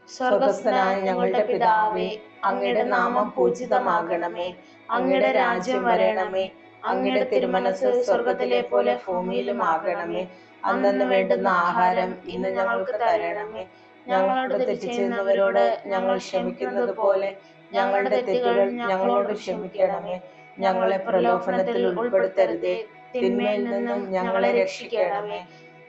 സ്വർഗസ്ഥനായ ഞങ്ങളുടെ പിതാവേ, അങ്ങയുടെ നാമം പൂജിതമാകണമേ. അങ്ങയുടെ രാജ്യം വരണമേ. അങ്ങയുടെ തിരുമനസ് സ്വർഗത്തിലെ പോലെ ഭൂമിയിലും ആകണമേ. അന്നന്ന് വേണ്ടുന്ന ആഹാരം ഇന്ന് ഞങ്ങൾക്ക് തരണമേ. ഞങ്ങളോട് തെറ്റ് ചെയ്യുന്നവരോട് ഞങ്ങൾ ക്ഷമിക്കുന്നത് പോലെ ഞങ്ങളുടെ തെറ്റുകൾ ഞങ്ങളോട് ക്ഷമിക്കണമേ. ഞങ്ങളെ പ്രലോഭനത്തിൽ ഉൾപ്പെടുത്തരുതേ, തിന്മയിൽ നിന്നും ഞങ്ങളെ രക്ഷിക്കണമേ.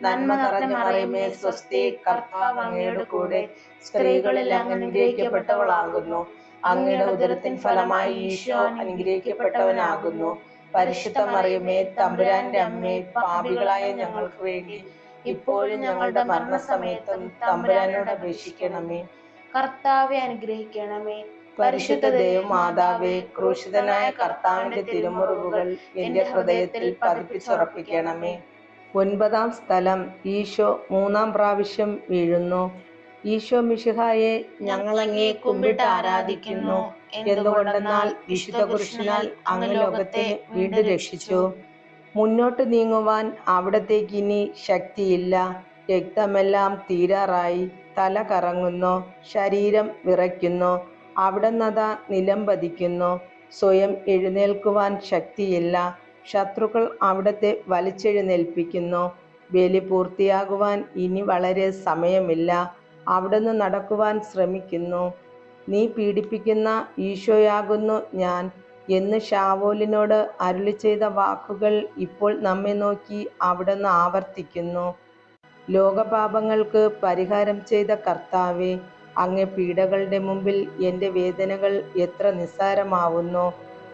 നന്മ നിറഞ്ഞ മറിയമേ, സ്വസ്തി, കർത്താവ് അങ്ങയുടെ കൂടെ സ്ത്രീകളിൽ അങ്ങ് അനുഗ്രഹിക്കപ്പെട്ടവളാകുന്നു. അങ്ങയുടെ ഉദരത്തിൻ ഫലമായി ഈശോ അനുഗ്രഹിക്കപ്പെട്ടവനാകുന്നു. പരിശുദ്ധ മറിയമേ, തമ്പുരാന്റെ അമ്മേ, പാപികളായ ഞങ്ങൾക്ക് വേണ്ടി ഇപ്പോഴും ഞങ്ങളുടെ മരണസമയത്തും തമ്പുരാനോട് അപേക്ഷിക്കണമേ. കർത്താവെ അനുഗ്രഹിക്കണമേ. പരിശുദ്ധ ദേവമാതാവേ, ക്രൂശിതനായ കർത്താവിന്റെ തിരുമുറിവുകൾ എന്റെ ഹൃദയത്തിൽ പതിപ്പിച്ചുറപ്പിക്കണമേ. ഒൻപതാം സ്ഥലം, ഈശോ മൂന്നാം പ്രാവശ്യം വീഴുന്നു. ഈശോ മിശിഹായെ, ഞങ്ങൾ അങ്ങയെ കുമ്പിട്ട് ആരാധിക്കുന്നു. എന്തുകൊണ്ടെന്നാൽ വിശുദ്ധ പുരുഷനാൽ അങ്ങ് ലോകത്തെ വീണ്ടും രക്ഷിച്ചു. മുന്നോട്ട് നീങ്ങുവാൻ അവിടത്തേക്ക് ഇനി ശക്തിയില്ല. രക്തമെല്ലാം തീരാറായി. തല കറങ്ങുന്നു, ശരീരം വിറയ്ക്കുന്നു. അവിടുന്നതാ നിലം പതിക്കുന്നു. സ്വയം എഴുന്നേൽക്കുവാൻ ശക്തിയില്ല. ശത്രുക്കൾ അവിടത്തെ വലിച്ചെഴുന്നേൽപ്പിക്കുന്നു. ബലി പൂർത്തിയാകുവാൻ ഇനി വളരെ സമയമില്ല. അവിടുന്ന് നടക്കുവാൻ ശ്രമിക്കുന്നു. നീ പീഡിപ്പിക്കുന്ന ഈശോയാകുന്നു ഞാൻ എന്ന് ശാവോലിനോട് അരുളി ചെയ്ത വാക്കുകൾ ഇപ്പോൾ നമ്മെ നോക്കി അവിടുന്ന് ആവർത്തിക്കുന്നു. ലോകപാപങ്ങൾക്ക് പരിഹാരം ചെയ്ത കർത്താവേ, അങ്ങേ പീഡകളുടെ മുമ്പിൽ എൻ്റെ വേദനകൾ എത്ര നിസ്സാരമാവുന്നു.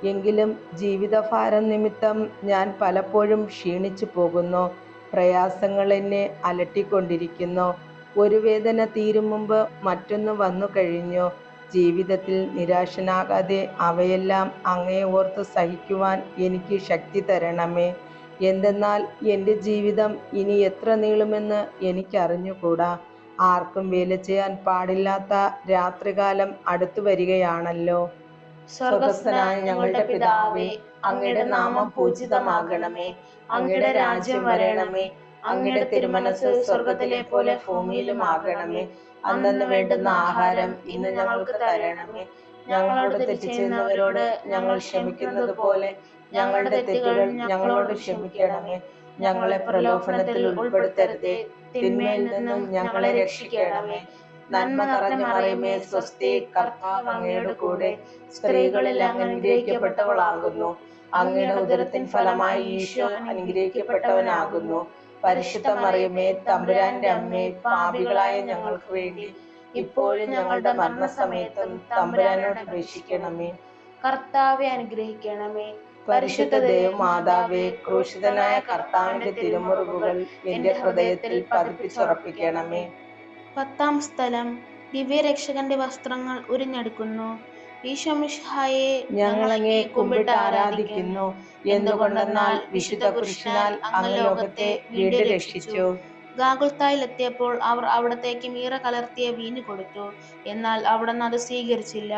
എങ്കിലും ജീവിതഭാരം നിമിത്തം ഞാൻ പലപ്പോഴും ക്ഷീണിച്ചു പോകുന്നു. പ്രയാസങ്ങൾ എന്നെ അലട്ടിക്കൊണ്ടിരിക്കുന്നു. ഒരു വേദന തീരും മുമ്പ് മറ്റൊന്ന് വന്നു കഴിഞ്ഞു. ജീവിതത്തിൽ നിരാശനാകാതെ അവയെല്ലാം അങ്ങയെ ഓർത്ത് സഹിക്കുവാൻ എനിക്ക് ശക്തി തരണമേ. എന്തെന്നാൽ എൻ്റെ ജീവിതം ഇനി എത്ര നീളുമെന്ന് എനിക്കറിഞ്ഞുകൂടാ. ആർക്കും വേല ചെയ്യാൻ പാടില്ലാത്ത രാത്രികാലം അടുത്തു വരികയാണല്ലോ. സ്വർഗസ്ഥനായ ഞങ്ങളുടെ പിതാവേ, അങ്ങയുടെ നാമം പൂജിതമാകണമേ. അങ്ങയുടെ രാജ്യം വരണമേ. അങ്ങയുടെ തിരുമനസ് സ്വർഗത്തിലെ പോലെ ഭൂമിയിലും ആകണമേ. അന്നന്ന് വേണ്ടുന്ന ആഹാരം ഇന്ന് ഞങ്ങൾക്ക് തരണമേ. ഞങ്ങളോട് തെറ്റ് ചെയ്യുന്നവരോട് ഞങ്ങൾ ക്ഷമിക്കുന്നത് പോലെ ഞങ്ങളുടെ തെറ്റുകൾ ഞങ്ങളോട് ക്ഷമിക്കണമേ. ഞങ്ങളെ പ്രലോഭനത്തിൽ ഉൾപ്പെടുത്തരുതേ, തിന്മയിൽ നിന്നും ഞങ്ങളെ രക്ഷിക്കണമേ. നന്മ നിറഞ്ഞ മറിയമേ, സ്വസ്തി, കർത്താവ് അങ്ങയുടെ കൂടെ, സ്ത്രീകളിൽ അങ്ങ് അനുഗ്രഹിക്കപ്പെട്ടവളാകുന്നു. അങ്ങയുടെ ഉദരത്തിൻ ഫലമായി ഈശോ അനുഗ്രഹിക്കപ്പെട്ടവനാകുന്നു. പരിശുദ്ധ മറിയമേ, തമ്പുരാന്റെ അമ്മേ, പാപികളായ ഞങ്ങൾക്ക് വേണ്ടി ഇപ്പോഴും ഞങ്ങളുടെ മരണസമയത്തും തമ്പുരാനോട് അപേക്ഷിക്കണമേ. കർത്താവെ അനുഗ്രഹിക്കണമേ. പരിശുദ്ധ ദേവമാതാവേ, ക്രൂശിതനായ കർത്താവിന്റെ തിരുമുറിവുകൾ എന്റെ ഹൃദയത്തിൽ പതിപ്പിച്ചുറപ്പിക്കണമേ. 10-ാം സ്ഥലം, ദിവ്യരക്ഷകന്റെ വസ്ത്രങ്ങൾ ഉരിഞ്ഞെടുക്കുന്നു. ഈശോമിശിഹായെ ഞങ്ങൾ അങ്ങേ കുമ്പിട്ട് ആരാധിക്കുന്നു. എന്തുകൊണ്ടെന്നാൽ വിശുദ്ധ പുരുഷനാൽ അങ്ങ് ലോകത്തെ വീണ്ടും രക്ഷിച്ചു. ഗാഗുൽത്തായിലെത്തിയപ്പോൾ അവർ അവിടത്തേക്ക് മീറ കലർത്തിയ വീഞ്ഞ് കൊടുത്തു. എന്നാൽ അവിടുന്ന് അത് സ്വീകരിച്ചില്ല.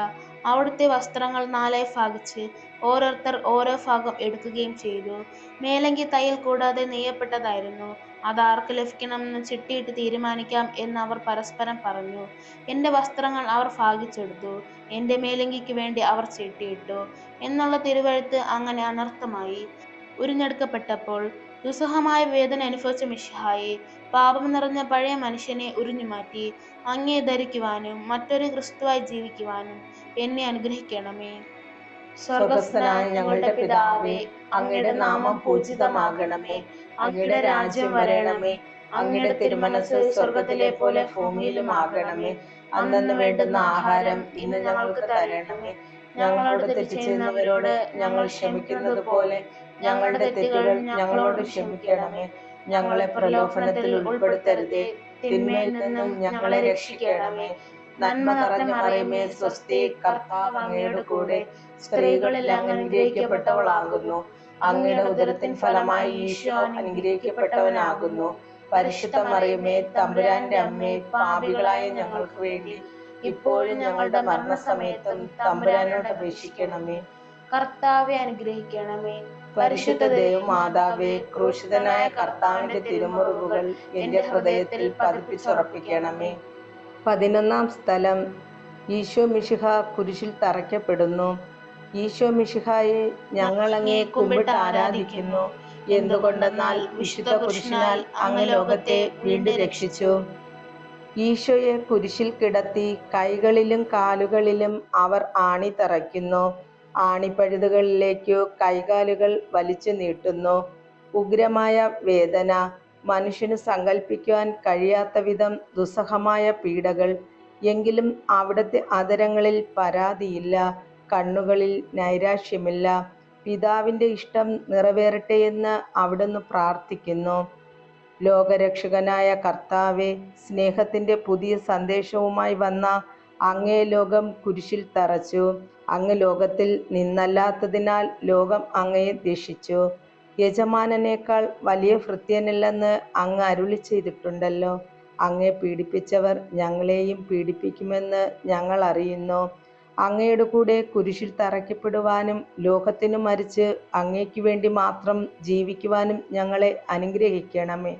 അവിടുത്തെ വസ്ത്രങ്ങൾ 4 ഭാഗിച്ച് ഓരോരുത്തർ ഓരോ ഭാഗം എടുക്കുകയും ചെയ്തു. മേലങ്കി തയ്യൽ കൂടാതെ നെയ്യപ്പെട്ടതായിരുന്നു. അത് ആർക്ക് ലഭിക്കണമെന്ന് ചിട്ടിയിട്ട് തീരുമാനിക്കാം എന്ന് അവർ പരസ്പരം പറഞ്ഞു. എൻ്റെ വസ്ത്രങ്ങൾ അവർ ഭാഗിച്ചെടുത്തു, എൻ്റെ മേലങ്കിക്ക് വേണ്ടി അവർ ചീട്ടിയിട്ടു എന്നുള്ള തിരുവെഴുത്ത് അങ്ങനെ അനർത്ഥമായി. ഉരിഞ്ഞെടുക്കപ്പെട്ടപ്പോൾ ദുസ്സഹമായ വേദന അനുഭവിച്ച മിശിഹായെ, പാപം നിറഞ്ഞ പഴയ മനുഷ്യനെ ഉരിഞ്ഞുമാറ്റി അങ്ങയെ ധരിക്കുവാനും മറ്റൊരു ക്രിസ്തുവായി ജീവിക്കുവാനും എന്നെ അനുഗ്രഹിക്കണമേ. സ്വർഗ്ഗസ്ഥനായ ഞങ്ങളുടെ പിതാവേ, അങ്ങയുടെ നാമം പൂജിതമാകണമേ. അങ്ങയുടെ രാജ്യം വരണമേ. അങ്ങയുടെ തിരുമനസ് സ്വർഗത്തിലെ പോലെ ഭൂമിയിലും ആകണമേ. അന്നന്ന് വേണ്ടുന്ന ആഹാരം ഇന്ന് ഞങ്ങൾക്ക് തരണമേ. ഞങ്ങളോട് തെറ്റ് ചെയ്യുന്നവരോട് ഞങ്ങൾ ക്ഷമിക്കുന്നത് പോലെ ഞങ്ങളുടെ തെറ്റുകൾ ഞങ്ങളോട് ക്ഷമിക്കണമേ. ഞങ്ങളെ പ്രലോഭനത്തിൽ ഉൾപ്പെടുത്തരുതേ, തിന്മയിൽ നിന്നും ഞങ്ങളെ രക്ഷിക്കണമേ. നന്മ നിറഞ്ഞ മറിയമേ, സ്വസ്തി, കർത്താവ് അങ്ങയുടെ കൂടെ, സ്ത്രീകളിൽ അങ്ങ് അനുഗ്രഹിക്കപ്പെട്ടവളാകുന്നു. അങ്ങയുടെ ഉദരത്തിൻ ഫലമായി ഈശോ അനുഗ്രഹിക്കപ്പെട്ടവനാകുന്നു. പരിശുദ്ധ മറിയമേ, തമ്പുരാന്റെ അമ്മേ, പാപികളായ ഞങ്ങൾക്ക് വേണ്ടി ഇപ്പോഴും ഞങ്ങളുടെ മരണസമയത്തും തമ്പുരാനോട് അപേക്ഷിക്കണമേ. കർത്താവെ അനുഗ്രഹിക്കണമേ. പരിശുദ്ധ ദേവമാതാവേ, ക്രൂശിതനായ കർത്താവിന്റെ തിരുമുറിവുകൾ എന്റെ ഹൃദയത്തിൽ പതിപ്പിച്ചുറപ്പിക്കണമേ. 11-ാം സ്ഥലം, ഈശോ മിശിഹ കുരിശിൽ തറയ്ക്കപ്പെടുന്നു. ഈശോ മിശിഹായെ, ഞങ്ങൾ അങ്ങേ കുമ്പിട്ട് ആരാധിക്കുന്നു. എന്തുകൊണ്ടെന്നാൽ വിശുദ്ധ പുരുഷനാൽ അങ്ങ് ലോകത്തെ വീണ്ടും രക്ഷിച്ചു. ഈശോയെ കുരിശിൽ കിടത്തി കൈകളിലും കാലുകളിലും അവർ ആണി തറയ്ക്കുന്നു. ആണിപ്പഴുതുകളിലേക്കു കൈകാലുകൾ വലിച്ചു നീട്ടുന്നു. ഉഗ്രമായ വേദന, മനുഷ്യന് സങ്കല്പിക്കുവാൻ കഴിയാത്ത വിധം ദുസ്സഹമായ പീഡകൾ. എങ്കിലും അവിടുത്തെ അധരങ്ങളിൽ പരാതിയില്ല, കണ്ണുകളിൽ നൈരാശ്യമില്ല. പിതാവിൻ്റെ ഇഷ്ടം നിറവേറട്ടെ എന്ന് അവിടുന്ന് പ്രാർത്ഥിക്കുന്നു. ലോകരക്ഷകനായ കർത്താവെ, സ്നേഹത്തിൻ്റെ പുതിയ സന്ദേശവുമായി വന്ന അങ്ങേ ലോകം കുരിശിൽ തറച്ചു. അങ്ങ് ലോകത്തിൽ നിന്നല്ലാത്തതിനാൽ ലോകം അങ്ങയെ ദ്വേഷിച്ചു. യജമാനനേക്കാൾ വലിയ ഭൃത്യനില്ലെന്ന് അങ്ങ് അരുളി ചെയ്തിട്ടുണ്ടല്ലോ. അങ്ങയെ പീഡിപ്പിച്ചവർ ഞങ്ങളെയും പീഡിപ്പിക്കുമെന്ന് ഞങ്ങൾ അറിയുന്നു. അങ്ങയുടെ കൂടെ കുരിശിൽ തറയ്ക്കപ്പെടുവാനും ലോകത്തിനു മരിച്ച് അങ്ങയ്ക്ക് വേണ്ടി മാത്രം ജീവിക്കുവാനും ഞങ്ങളെ അനുഗ്രഹിക്കണമേ.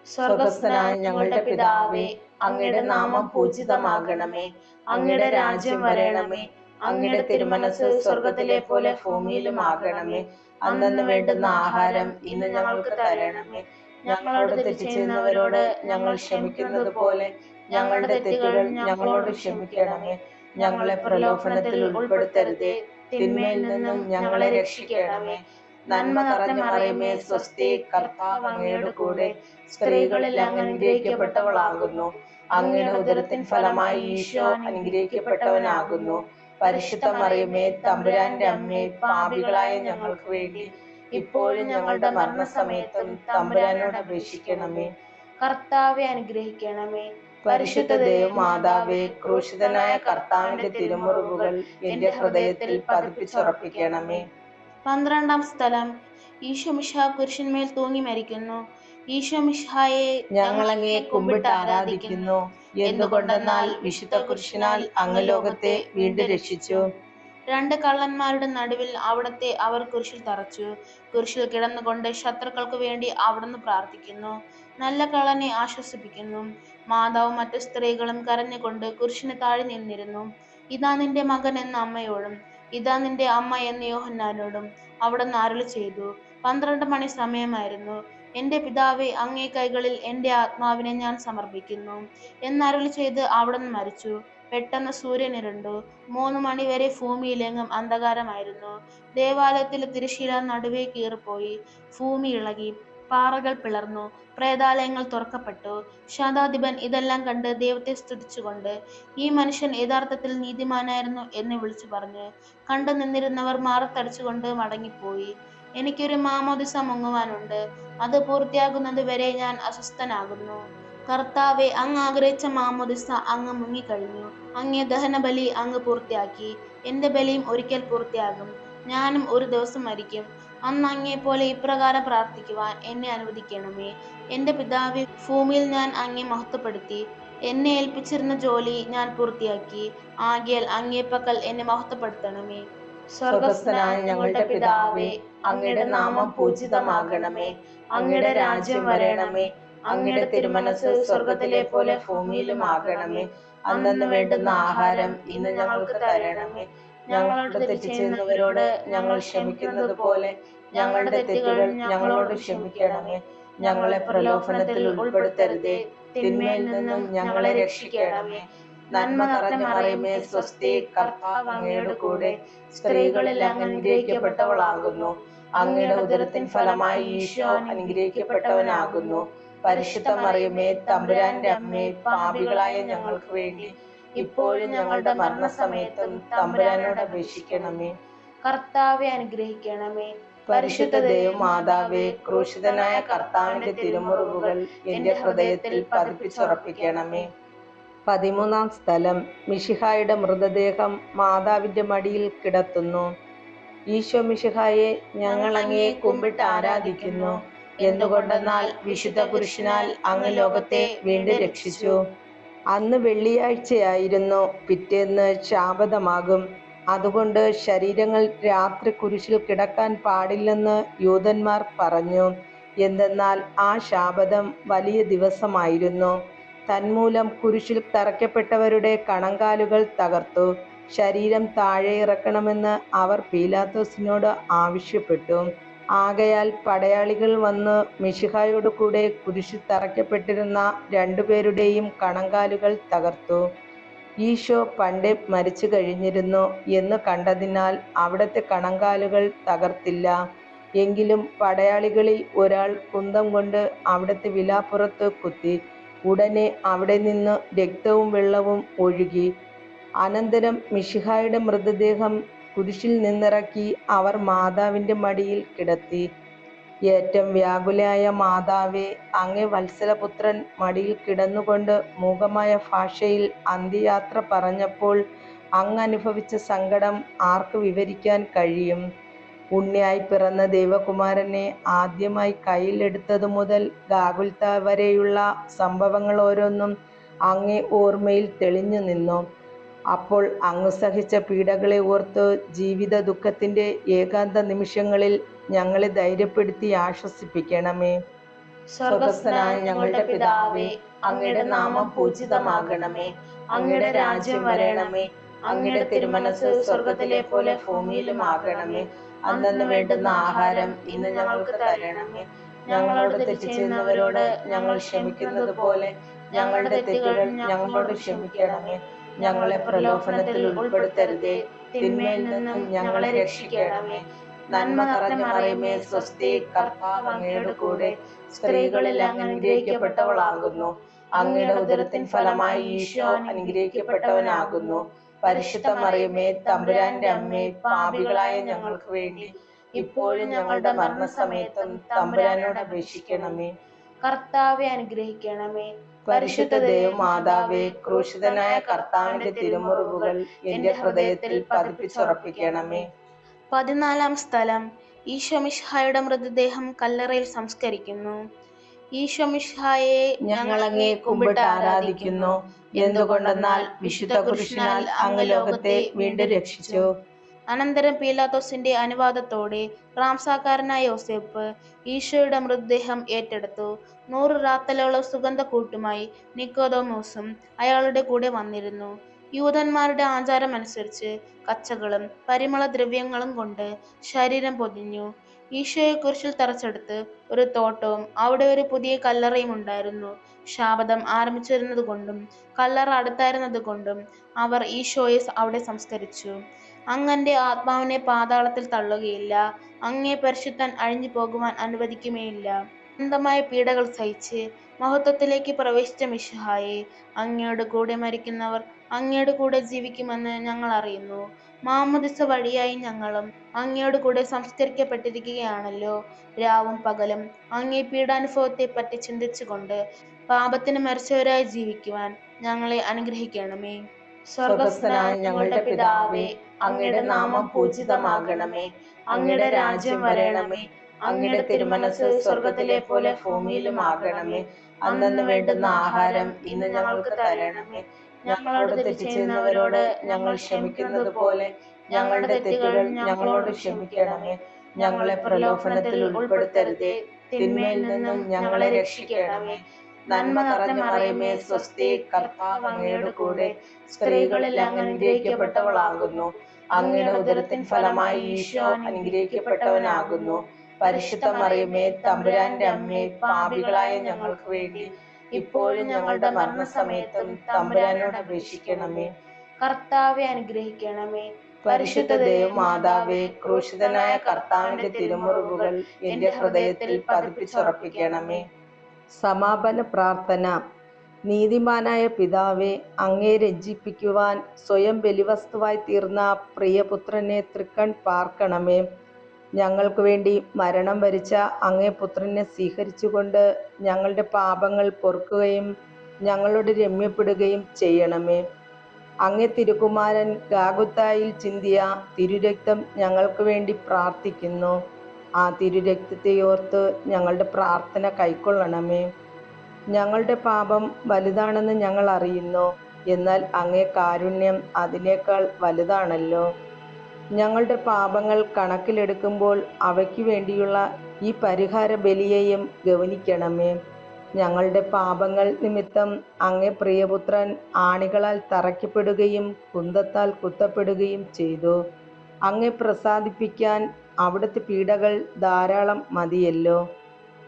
സ്വർഗ്ഗസ്ഥനായ ഞങ്ങളുടെ പിതാവേ, അങ്ങയുടെ നാമം പൂജിതമാകണമേ. അങ്ങയുടെ രാജ്യം വരണമേ. അങ്ങയുടെ തിരുമനസ് സ്വർഗത്തിലെ പോലെ ഭൂമിയിലും ആകണമേ. അന്നന്ന് വേണ്ടുന്ന ആഹാരം ഇന്ന് ഞങ്ങൾക്ക് തരണമേ. ഞങ്ങളോട് തെറ്റ് ചെയ്യുന്നവരോട് ഞങ്ങൾ ക്ഷമിക്കുന്നത് പോലെ ഞങ്ങളുടെ തെറ്റുകൾ ഞങ്ങളോട് ക്ഷമിക്കണമേ. ഞങ്ങളെ പ്രലോഭനത്തിൽ ഉൾപ്പെടുത്തരുതേ, തിന്മയിൽ നിന്നും ഞങ്ങളെ രക്ഷിക്കണമേ. നന്മ നിറഞ്ഞ മറിയമേ, സ്വസ്തി, കർത്താവ് അങ്ങയുടെ കൂടെ, സ്ത്രീകളിൽ അങ്ങ് അനുഗ്രഹിക്കപ്പെട്ടവളാകുന്നു. അങ്ങയുടെ ഉദരത്തിൻ ഫലമായി ഈശോ അനുഗ്രഹിക്കപ്പെട്ടവനാകുന്നു. പരിശുദ്ധ മറിയമേ, തമ്പുരാന്റെ അമ്മേ, പാപികളായ ഞങ്ങൾക്ക് വേണ്ടി ഇപ്പോഴും ഞങ്ങളുടെ മരണസമയത്തും തമ്പുരാനോട് അപേക്ഷിക്കണമേ. കർത്താവെ അനുഗ്രഹിക്കണമേ. പരിശുദ്ധ ദേവമാതാവേ, ക്രൂശിതനായ കർത്താവിന്റെ തിരുമുറിവുകൾ എന്റെ ഹൃദയത്തിൽ പതിപ്പിച്ചുറപ്പിക്കണമേ. 12-ാം സ്ഥലം, ഈശോ മിശിഹ കുരിശിന്മേൽ തൂങ്ങി മരിക്കുന്നു. ഈശോ മിശിഹായെ, ഞങ്ങൾ അങ്ങയെ കുമ്പിട്ട് ആരാധിക്കുന്നു. എന്തുകൊണ്ടെന്നാൽ വിശുദ്ധ കുരിശിനാൽ അങ്ങ് ലോകത്തെ വീണ്ടും രക്ഷിച്ചു. 2 കള്ളന്മാരുടെ നടുവിൽ അവിടത്തെ അവർ കുരിശിൽ തറച്ചു. കുരിശിൽ കിടന്നുകൊണ്ട് ശത്രുക്കൾക്ക് വേണ്ടി അവിടുന്ന് പ്രാർത്ഥിക്കുന്നു. നല്ല കള്ളനെ ആശ്വസിപ്പിക്കുന്നു. മാതാവും മറ്റു സ്ത്രീകളും കരഞ്ഞുകൊണ്ട് കുരിശിന് താഴെ നിന്നിരുന്നു. ഇതാ നിന്റെ മകൻ എന്ന് അമ്മയോടും ഇതാ നിന്റെ അമ്മ എന്ന് യോഹന്നാനോടും അവിടുന്ന് അരുളി ചെയ്തു. 12 മണി സമയമായിരുന്നു. എന്റെ പിതാവേ, അങ്ങേ കൈകളിൽ എന്റെ ആത്മാവിനെ ഞാൻ സമർപ്പിക്കുന്നു എന്നരുളി ചെയ്ത് അവിടുന്ന് മരിച്ചു. പെട്ടെന്ന് സൂര്യൻ ഇരുണ്ടു. 3 മണിവരെ ഭൂമിയിലെങ്ങും അന്ധകാരമായിരുന്നു. ദേവാലയത്തിലെ തിരശ്ശീല നടുവേ കീറിപ്പോയി. ഭൂമി ഇളകി, പാറകൾ പിളർന്നു, പ്രേതാലയങ്ങൾ തുറക്കപ്പെട്ടു. ശതാധിപൻ ഇതെല്ലാം കണ്ട് ദൈവത്തെ സ്തുതിച്ചുകൊണ്ട്, ഈ മനുഷ്യൻ യഥാർത്ഥത്തിൽ നീതിമാനായിരുന്നു എന്ന് വിളിച്ചു പറഞ്ഞു. കണ്ടു നിന്നിരുന്നവർ മാറത്തടിച്ചുകൊണ്ട് മടങ്ങിപ്പോയി. എനിക്കൊരു മാമോദിസ മുങ്ങുവാനുണ്ട്. അത് പൂർത്തിയാകുന്നത് വരെ ഞാൻ അസ്വസ്ഥനാകുന്നു. കർത്താവെ, അങ്ങ് ആഗ്രഹിച്ച മാമോദിസ അങ്ങ് മുങ്ങിക്കഴിഞ്ഞു. അങ്ങേ ദഹനബലി അങ്ങ് പൂർത്തിയാക്കി. എന്റെ ബലിയും ഒരിക്കൽ പൂർത്തിയാകും. ഞാനും ഒരു ദിവസം മരിക്കും. അന്ന് അങ്ങേപ്പോലെ ഇപ്രകാരം പ്രാർത്ഥിക്കുവാൻ എന്നെ അനുവദിക്കണമേ. എന്റെ പിതാവേ, ഭൂമിയിൽ ഞാൻ അങ്ങേ മഹത്വപ്പെടുത്തി. എന്നെ ഏൽപ്പിച്ചിരുന്ന ജോലി ഞാൻ പൂർത്തിയാക്കി. ആകയാൽ അങ്ങേപ്പക്കൽ എന്നെ മഹത്വപ്പെടുത്തണമേ. സ്വർഗസ്ഥനായ ഞങ്ങളുടെ പിതാവേ, അങ്ങയുടെ നാമം പൂജിതമാകണമേ. അങ്ങയുടെ രാജ്യം വരണമേ. അങ്ങയുടെ തിരുമനസ് സ്വർഗത്തിലെ പോലെ ഭൂമിയിലും ആകണമേ. അന്നന്ന് വേണ്ടുന്ന ആഹാരം ഇന്ന് ഞങ്ങൾക്ക് തരണമേ. ഞങ്ങളോട് തെറ്റ് ചെയ്യുന്നവരോട് ഞങ്ങൾ ക്ഷമിക്കുന്നത് പോലെ ഞങ്ങളുടെ തെറ്റുകൾ ഞങ്ങളോട് ക്ഷമിക്കണമേ. ഞങ്ങളെ പ്രലോഭനത്തിൽ ഉൾപ്പെടുത്തരുതേ, തിന്മയിൽ നിന്നും ഞങ്ങളെ രക്ഷിക്കണമേ. നന്മ നിറഞ്ഞ മറിയമേ, സ്വസ്തി, കർത്താവ് അങ്ങയുടെ കൂടെ, സ്ത്രീകളിൽ അങ്ങ് അനുഗ്രഹിക്കപ്പെട്ടവളാകുന്നു. അങ്ങയുടെ ഉദരത്തിൻ ഫലമായി ഈശോ അനുഗ്രഹിക്കപ്പെട്ടവനാകുന്നു. പരിശുദ്ധ മറിയമേ, തമ്പുരാന്റെ അമ്മേ, പാപികളായ ഞങ്ങൾക്ക് വേണ്ടി ഇപ്പോഴും ഞങ്ങളുടെ മരണസമയത്തും തമ്പുരാനോട് അപേക്ഷിക്കണമേ. കർത്താവെ അനുഗ്രഹിക്കണമേ. പരിശുദ്ധ ദൈവമാതാവേ, ക്രൂശിതനായ കർത്താവിന്റെ തിരുമുറിവുകൾ എന്റെ ഹൃദയത്തിൽ പതിപ്പിച്ചുറപ്പിക്കണമേ. 13-ാം സ്ഥലം. മിശിഹായുടെ മൃതദേഹം മാതാവിന്റെ മടിയിൽ കിടത്തുന്നു. ഈശോ മിശിഹായെ, ഞങ്ങൾ അങ്ങയെ കുമ്പിട്ട് ആരാധിക്കുന്നു. എന്തുകൊണ്ടെന്നാൽ വിശുദ്ധ പുരുഷനാൽ അങ്ങ് ലോകത്തെ വീണ്ടും രക്ഷിച്ചു. അന്ന് വെള്ളിയാഴ്ചയായിരുന്നു. പിറ്റേന്ന് ശാബതമാകും. അതുകൊണ്ട് ശരീരങ്ങൾ രാത്രി കുരിശിൽ കിടക്കാൻ പാടില്ലെന്ന് യൂതന്മാർ പറഞ്ഞു. എന്തെന്നാൽ ആ ശാബതം വലിയ ദിവസമായിരുന്നു. തന്മൂലം കുരിശിൽ തറയ്ക്കപ്പെട്ടവരുടെ കണങ്കാലുകൾ തകർത്തു. ശരീരം താഴെ ഇറക്കണമെന്ന് അവർ പീലാത്തോസിനോട് ആവശ്യപ്പെട്ടു. ആകയാൽ പടയാളികൾ വന്ന് മിശിഹായോട് കൂടെ കുരിശിൽ തറയ്ക്കപ്പെട്ടിരുന്ന 2 പേരുടെയും കണങ്കാലുകൾ തകർത്തു. ഈശോ പണ്ടേ മരിച്ചു കഴിഞ്ഞിരുന്നു എന്ന് കണ്ടതിനാൽ അവിടുത്തെ കണങ്കാലുകൾ തകർത്തില്ല. എങ്കിലും പടയാളികളിൽ ഒരാൾ കുന്തം കൊണ്ട് അവിടുത്തെ വിലാപ്പുറത്ത് കുത്തി. ഉടനെ അവിടെ നിന്ന് രക്തവും വെള്ളവും ഒഴുകി. അനന്തരം മിശിഹായുടെ മൃതദേഹം കുരിശിൽ നിന്നിറക്കി അവർ മാതാവിന്റെ മടിയിൽ കിടത്തി. ഏറ്റവും വ്യാകുലയായ മാതാവേ, അങ്ങേ വത്സലപുത്രൻ മടിയിൽ കിടന്നുകൊണ്ട് മൂകമായ ഭാഷയിൽ അന്ത്യയാത്ര പറഞ്ഞപ്പോൾ അങ്ങ് അനുഭവിച്ച സങ്കടം ആർക്ക് വിവരിക്കാൻ കഴിയും? ഉണ്ണിയായി പിറന്ന ദൈവകുമാരനെ ആദ്യമായി കയ്യിലെടുത്തതു മുതൽ ഗാഗുൽത്ത വരെയുള്ള സംഭവങ്ങൾ ഓരോന്നും അങ്ങേ ഓർമ്മയിൽ തെളിഞ്ഞു നിന്നു. അപ്പോൾ അങ്ങ് സഹിച്ച പീഡകളെ ഓർത്ത് ജീവിത ദുഃഖത്തിന്റെ ഏകാന്ത നിമിഷങ്ങളിൽ ഞങ്ങളെ ധൈര്യപ്പെടുത്തി ആശ്വസിപ്പിക്കണമേ. സ്വർഗസ്ഥനായ ഞങ്ങളുടെ പിതാവേ, അങ്ങയുടെ നാമം പൂജിതമാകണമേ. അങ്ങയുടെ രാജ്യം വരണമേ. അങ്ങയുടെ തിരുമനസ് സ്വർഗത്തിലെ പോലെ ഭൂമിയിലും ആകണമേ. അന്നന്ന് വേണ്ടുന്ന ആഹാരം ഇന്ന് ഞങ്ങൾക്ക് തരണമേ. ഞങ്ങളോട് തെറ്റ് ചെയ്യുന്നവരോട് ഞങ്ങൾ ക്ഷമിക്കുന്നത് പോലെ ഞങ്ങളുടെ തെറ്റുകൾ ഞങ്ങളോട് ക്ഷമിക്കണമേ. ഞങ്ങളെ പ്രലോഭനത്തിൽ ഉൾപ്പെടുത്തരുതേ, തിന്മയിൽ നിന്നും ഞങ്ങളെ രക്ഷിക്കണമേ. നന്മ നിറഞ്ഞ മറിയമേ, സ്വസ്തി, കർത്താവ് അങ്ങയുടെ കൂടെ, സ്ത്രീകളിൽ അങ്ങ് അനുഗ്രഹിക്കപ്പെട്ടവളാകുന്നു. അങ്ങയുടെ ഉദരത്തിൻ ഫലമായി ഈശോ അനുഗ്രഹിക്കപ്പെട്ടവനാകുന്നു. പരിശുദ്ധ മറിയമേ, തമ്പുരാന്റെ അമ്മേ, പാപികളായ ഞങ്ങൾക്ക് വേണ്ടി ഇപ്പോഴും ഞങ്ങളുടെ മരണസമയത്തും തമ്പുരാനോട് അപേക്ഷിക്കണമേ. കർത്താവെ അനുഗ്രഹിക്കണമേ. പരിശുദ്ധ ദൈവമാതാവേ, ക്രൂശിതനായ കർത്താവിന്റെ തിരുമുറിവുകൾ എന്റെ ഹൃദയത്തിൽ പതിപ്പിച്ചുറപ്പിക്കണമേ. 14-ാം സ്ഥലം. ഈശോ മിശിഹായുടെ മൃതദേഹം കല്ലറയിൽ സംസ്കരിക്കുന്നു. ഈശോ മിശിഹായെ, ഞങ്ങൾ അങ്ങയെ കുമ്പിട്ട് ആരാധിക്കുന്നു. എന്തുകൊണ്ടെന്നാൽ വിശുദ്ധ കുരിശിനാൽ അങ്ങ് ലോകത്തെ വീണ്ടും രക്ഷിച്ചു. അനന്തരം പീലാത്തോസിന്റെ അനുവാദത്തോടെ റാംസാക്കാരനായ യോസേപ്പ് ഈശോയുടെ മൃതദേഹം ഏറ്റെടുത്തു. 100 റാത്തലോളം സുഗന്ധക്കൂട്ടുമായി നിക്കോദോമോസും അയാളുടെ കൂടെ വന്നിരുന്നു. യൂദന്മാരുടെ ആചാരമനുസരിച്ച് കച്ചകളും പരിമളദ്രവ്യങ്ങളും കൊണ്ട് ശരീരം പൊതിഞ്ഞു. ഈശോയെ കുരിശിൽ തറച്ചെടുത്ത് ഒരു തോട്ടവും അവിടെ ഒരു പുതിയ കല്ലറയും ഉണ്ടായിരുന്നു. ശാബതം ആരംഭിച്ചിരുന്നതുകൊണ്ടും കല്ലറ അടുത്തായിരുന്നതുകൊണ്ടും അവർ ഈശോയെ അവിടെ സംസ്കരിച്ചു. അങ്ങന്റെ ആത്മാവിനെ പാതാളത്തിൽ തള്ളുകയില്ല, അങ്ങേ പരിശുദ്ധൻ അഴിഞ്ഞു പോകുവാൻ അനുവദിക്കുമേയില്ല. അനന്തമായ പീഡകൾ സഹിച്ച് മഹത്വത്തിലേക്ക് പ്രവേശിച്ച മിശിഹായെ, അങ്ങയോട് കൂടെ മരിക്കുന്നവർ അങ്ങയോട് കൂടെ ജീവിക്കുമെന്ന് ഞങ്ങൾ അറിയുന്നു. മാമ്മോദീസ വഴിയായി ഞങ്ങളും അങ്ങയോട് കൂടെ സംസ്കരിക്കപ്പെട്ടിരിക്കുകയാണല്ലോ. രാവും പകലും അങ്ങേ പീഡാനുഭവത്തെപ്പറ്റി ചിന്തിച്ചുകൊണ്ട് പാപത്തിന് മരിച്ചവരായി ജീവിക്കുവാൻ ഞങ്ങളെ അനുഗ്രഹിക്കണമേ. സ്വർഗസ്ഥനായ ഞങ്ങളുടെ പിതാവേ, അങ്ങയുടെ നാമം പൂജിതമാകണമേ. അങ്ങയുടെ രാജ്യം വരണമേ. അങ്ങയുടെ തിരുമനസ് സ്വർഗത്തിലെ പോലെ ഭൂമിയിലും ആകണമേ. അന്നന്ന് വേണ്ടുന്ന ആഹാരം ഇന്ന് ഞങ്ങൾക്ക് തരണമേ. ഞങ്ങളോട് തെറ്റ് ചെയ്യുന്നവരോട് ഞങ്ങൾ ക്ഷമിക്കുന്നത് പോലെ ഞങ്ങളുടെ തെറ്റുകൾ ഞങ്ങളോട് ക്ഷമിക്കണമേ. ഞങ്ങളെ പ്രലോഭനത്തിൽ ഉൾപ്പെടുത്തരുതേ, തിന്മയിൽ നിന്നും ഞങ്ങളെ രക്ഷിക്കണമേ. നന്മ നിറഞ്ഞ മറിയമേ, സ്വസ്തി, കർത്താവ് അങ്ങയുടെ കൂടെ, സ്ത്രീകളിൽ അങ്ങ് അനുഗ്രഹിക്കപ്പെട്ടവളാകുന്നു. അങ്ങയുടെ ഉദരത്തിൻ ഫലമായി ഈശോ അനുഗ്രഹിക്കപ്പെട്ടവനാകുന്നു. പരിശുദ്ധ മറിയമേ, തമ്പുരാന്റെ അമ്മേ, പാപികളായ ഞങ്ങൾക്ക് വേണ്ടി ഇപ്പോഴും ഞങ്ങളുടെ മരണസമയത്തും തമ്പുരാനോട് അപേക്ഷിക്കണമേ. കർത്താവെ അനുഗ്രഹിക്കണമേ. പരിശുദ്ധ ദേവമാതാവേ, ക്രൂശിതനായ കർത്താവിന്റെ തിരുമുറിവുകൾ എന്റെ ഹൃദയത്തിൽ പതിപ്പിച്ചുറപ്പിക്കണമേ. സമാപന പ്രാർത്ഥന. നീതിമാനായ പിതാവേ, അങ്ങേ രഞ്ജിപ്പിക്കുവാൻ സ്വയം ബലിവസ്തുവായി തീർന്ന പ്രിയപുത്രനെ തൃക്കൺ പാർക്കണമേ. ഞങ്ങൾക്ക് വേണ്ടി മരണം വരിച്ച അങ്ങേ പുത്രനെ സ്വീകരിച്ചുകൊണ്ട് ഞങ്ങളുടെ പാപങ്ങൾ പൊറുക്കുകയും ഞങ്ങളോട് രമ്യപ്പെടുകയും ചെയ്യണമേ. അങ്ങേ തിരുകുമാരൻ ഗാഗുത്തായിൽ ചിന്തിയ തിരുരക്തം ഞങ്ങൾക്ക് വേണ്ടി പ്രാർത്ഥിക്കുന്നു. ആ തിരുരക്തത്തെ ഓർത്ത് ഞങ്ങളുടെ പ്രാർത്ഥന കൈക്കൊള്ളണമേ. ഞങ്ങളുടെ പാപം വലുതാണെന്ന് ഞങ്ങൾ അറിയുന്നു, എന്നാൽ അങ്ങേ കാരുണ്യം അതിനേക്കാൾ വലുതാണല്ലോ. ഞങ്ങളുടെ പാപങ്ങൾ കണക്കിലെടുക്കുമ്പോൾ അവയ്ക്ക് വേണ്ടിയുള്ള ഈ പരിഹാര ബലിയെയും ഗവനിക്കണമേ. ഞങ്ങളുടെ പാപങ്ങൾ നിമിത്തം അങ്ങേ പ്രിയപുത്രൻ ആണികളാൽ തറയ്ക്കപ്പെടുകയും കുന്തത്താൽ കുത്തപ്പെടുകയും ചെയ്തു. അങ്ങേ പ്രസാദിപ്പിക്കാൻ അവിടുത്തെ പീഡകൾ ധാരാളം മതിയല്ലോ.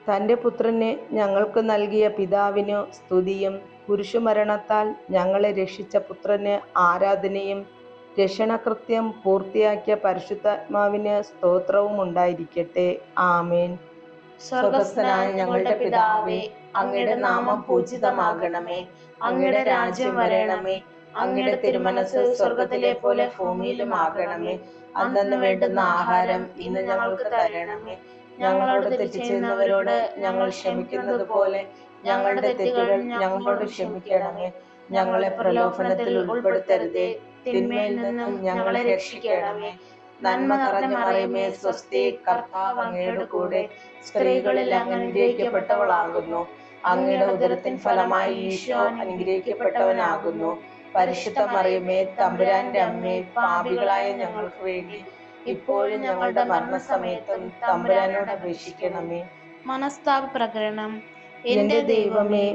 തൻ്റെ പുത്രനെ ഞങ്ങൾക്ക് നൽകിയ പിതാവിനു സ്തുതിയും കുരിശുമരണത്താൽ ഞങ്ങളെ രക്ഷിച്ച പുത്രന് ആരാധനയും രക്ഷണകൃത്യം പൂർത്തിയാക്കിയ പരിശുദ്ധാത്മാവിന് സ്തോത്രവും ഉണ്ടായിരിക്കട്ടെ. ആമേൻ. സ്വർഗസ്ഥനായ ഞങ്ങളുടെ പിതാവേ, അങ്ങയുടെ നാമം പൂജിതമാകണമേ. അങ്ങയുടെ രാജ്യം വരണമേ. അങ്ങയുടെ തിരുമനസ് സ്വർഗത്തിലെ പോലെ ഭൂമിയിലും ആകണമേ. അന്നന്ന് വേണ്ടുന്ന ആഹാരം ഇന്ന് ഞങ്ങൾക്ക് തരണമേ. ഞങ്ങളോട് തെറ്റ് ചെയ്യുന്നവരോട് ഞങ്ങൾ ക്ഷമിക്കുന്നത് പോലെ ഞങ്ങളുടെ തെറ്റുകൾ ഞങ്ങളോട് ക്ഷമിക്കണമേ. ഞങ്ങളെ പ്രലോഭനത്തിൽ ഉൾപ്പെടുത്തരുതേ, തിന്മയിൽ നിന്നും ഞങ്ങളെ രക്ഷിക്കണമേ. നന്മ നിറഞ്ഞ മറിയമേ, സ്വസ്തി, കർത്താവ് അങ്ങയുടെ കൂടെ, സ്ത്രീകളിൽ അങ്ങ് അനുഗ്രഹിക്കപ്പെട്ടവളാകുന്നു. അങ്ങയുടെ ഉദരത്തിൻ ഫലമായി ഈശോ അനുഗ്രഹിക്കപ്പെട്ടവനാകുന്നു. പരിശുദ്ധ മറിയമേ, തമ്പുരാന്റെ അമ്മേ, പാപികളായ ഞങ്ങൾക്ക് വേണ്ടി ഇപ്പോഴും ഞങ്ങളുടെ മരണസമയത്തും തമ്പുരാനോട് അപേക്ഷിക്കണമേ. മനസ്താപ പ്രകരണം. എന്റെ ദൈവമേ,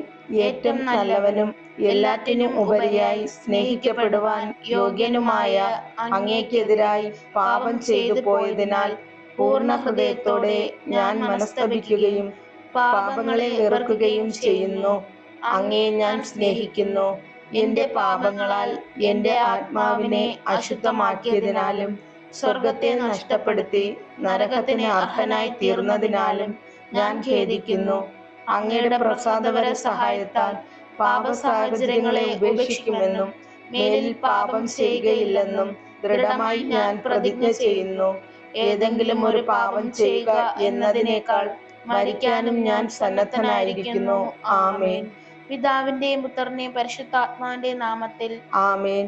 ഏറ്റവും നല്ലവനും എല്ലാറ്റിനും ഉപരിയായി സ്നേഹിക്കപ്പെടുവാൻ യോഗ്യനുമായ അങ്ങേക്കെതിരായി പാപം ചെയ്തു പോയതിനാൽ പൂർണ്ണ ഹൃദയത്തോടെ ഞാൻ മനസ്തപിക്കുകയും പാപങ്ങളെ വെറുക്കുകയും ചെയ്യുന്നു. അങ്ങേ ഞാൻ സ്നേഹിക്കുന്നു. എന്റെ പാപങ്ങളാൽ എന്റെ ആത്മാവിനെ അശുദ്ധമാക്കിയതിനാലും സ്വർഗത്തെ നഷ്ടപ്പെടുത്തി നരകത്തിന് അർഹനായി തീർന്നതിനാലും ഞാൻ ഖേദിക്കുന്നു. അങ്ങയുടെ പ്രസാദപര സഹായത്താൽ പാപ സാഹചര്യങ്ങളെ ഉപേക്ഷിക്കുമെന്നും മേലിൽ പാപം ചെയ്യുകയില്ലെന്നും ദൃഢമായി ഞാൻ പ്രതിജ്ഞ ചെയ്യുന്നു. ഏതെങ്കിലും ഒരു പാപം ചെയ്യുക എന്നതിനേക്കാൾ മരിക്കാനും ഞാൻ സന്നദ്ധനായിരിക്കുന്നു. ആമേൻ. പിതാവിന്റെയും പുത്രന്റെയും പരിശുദ്ധാത്മാവിന്റെയും നാമത്തിൽ ആമേൻ.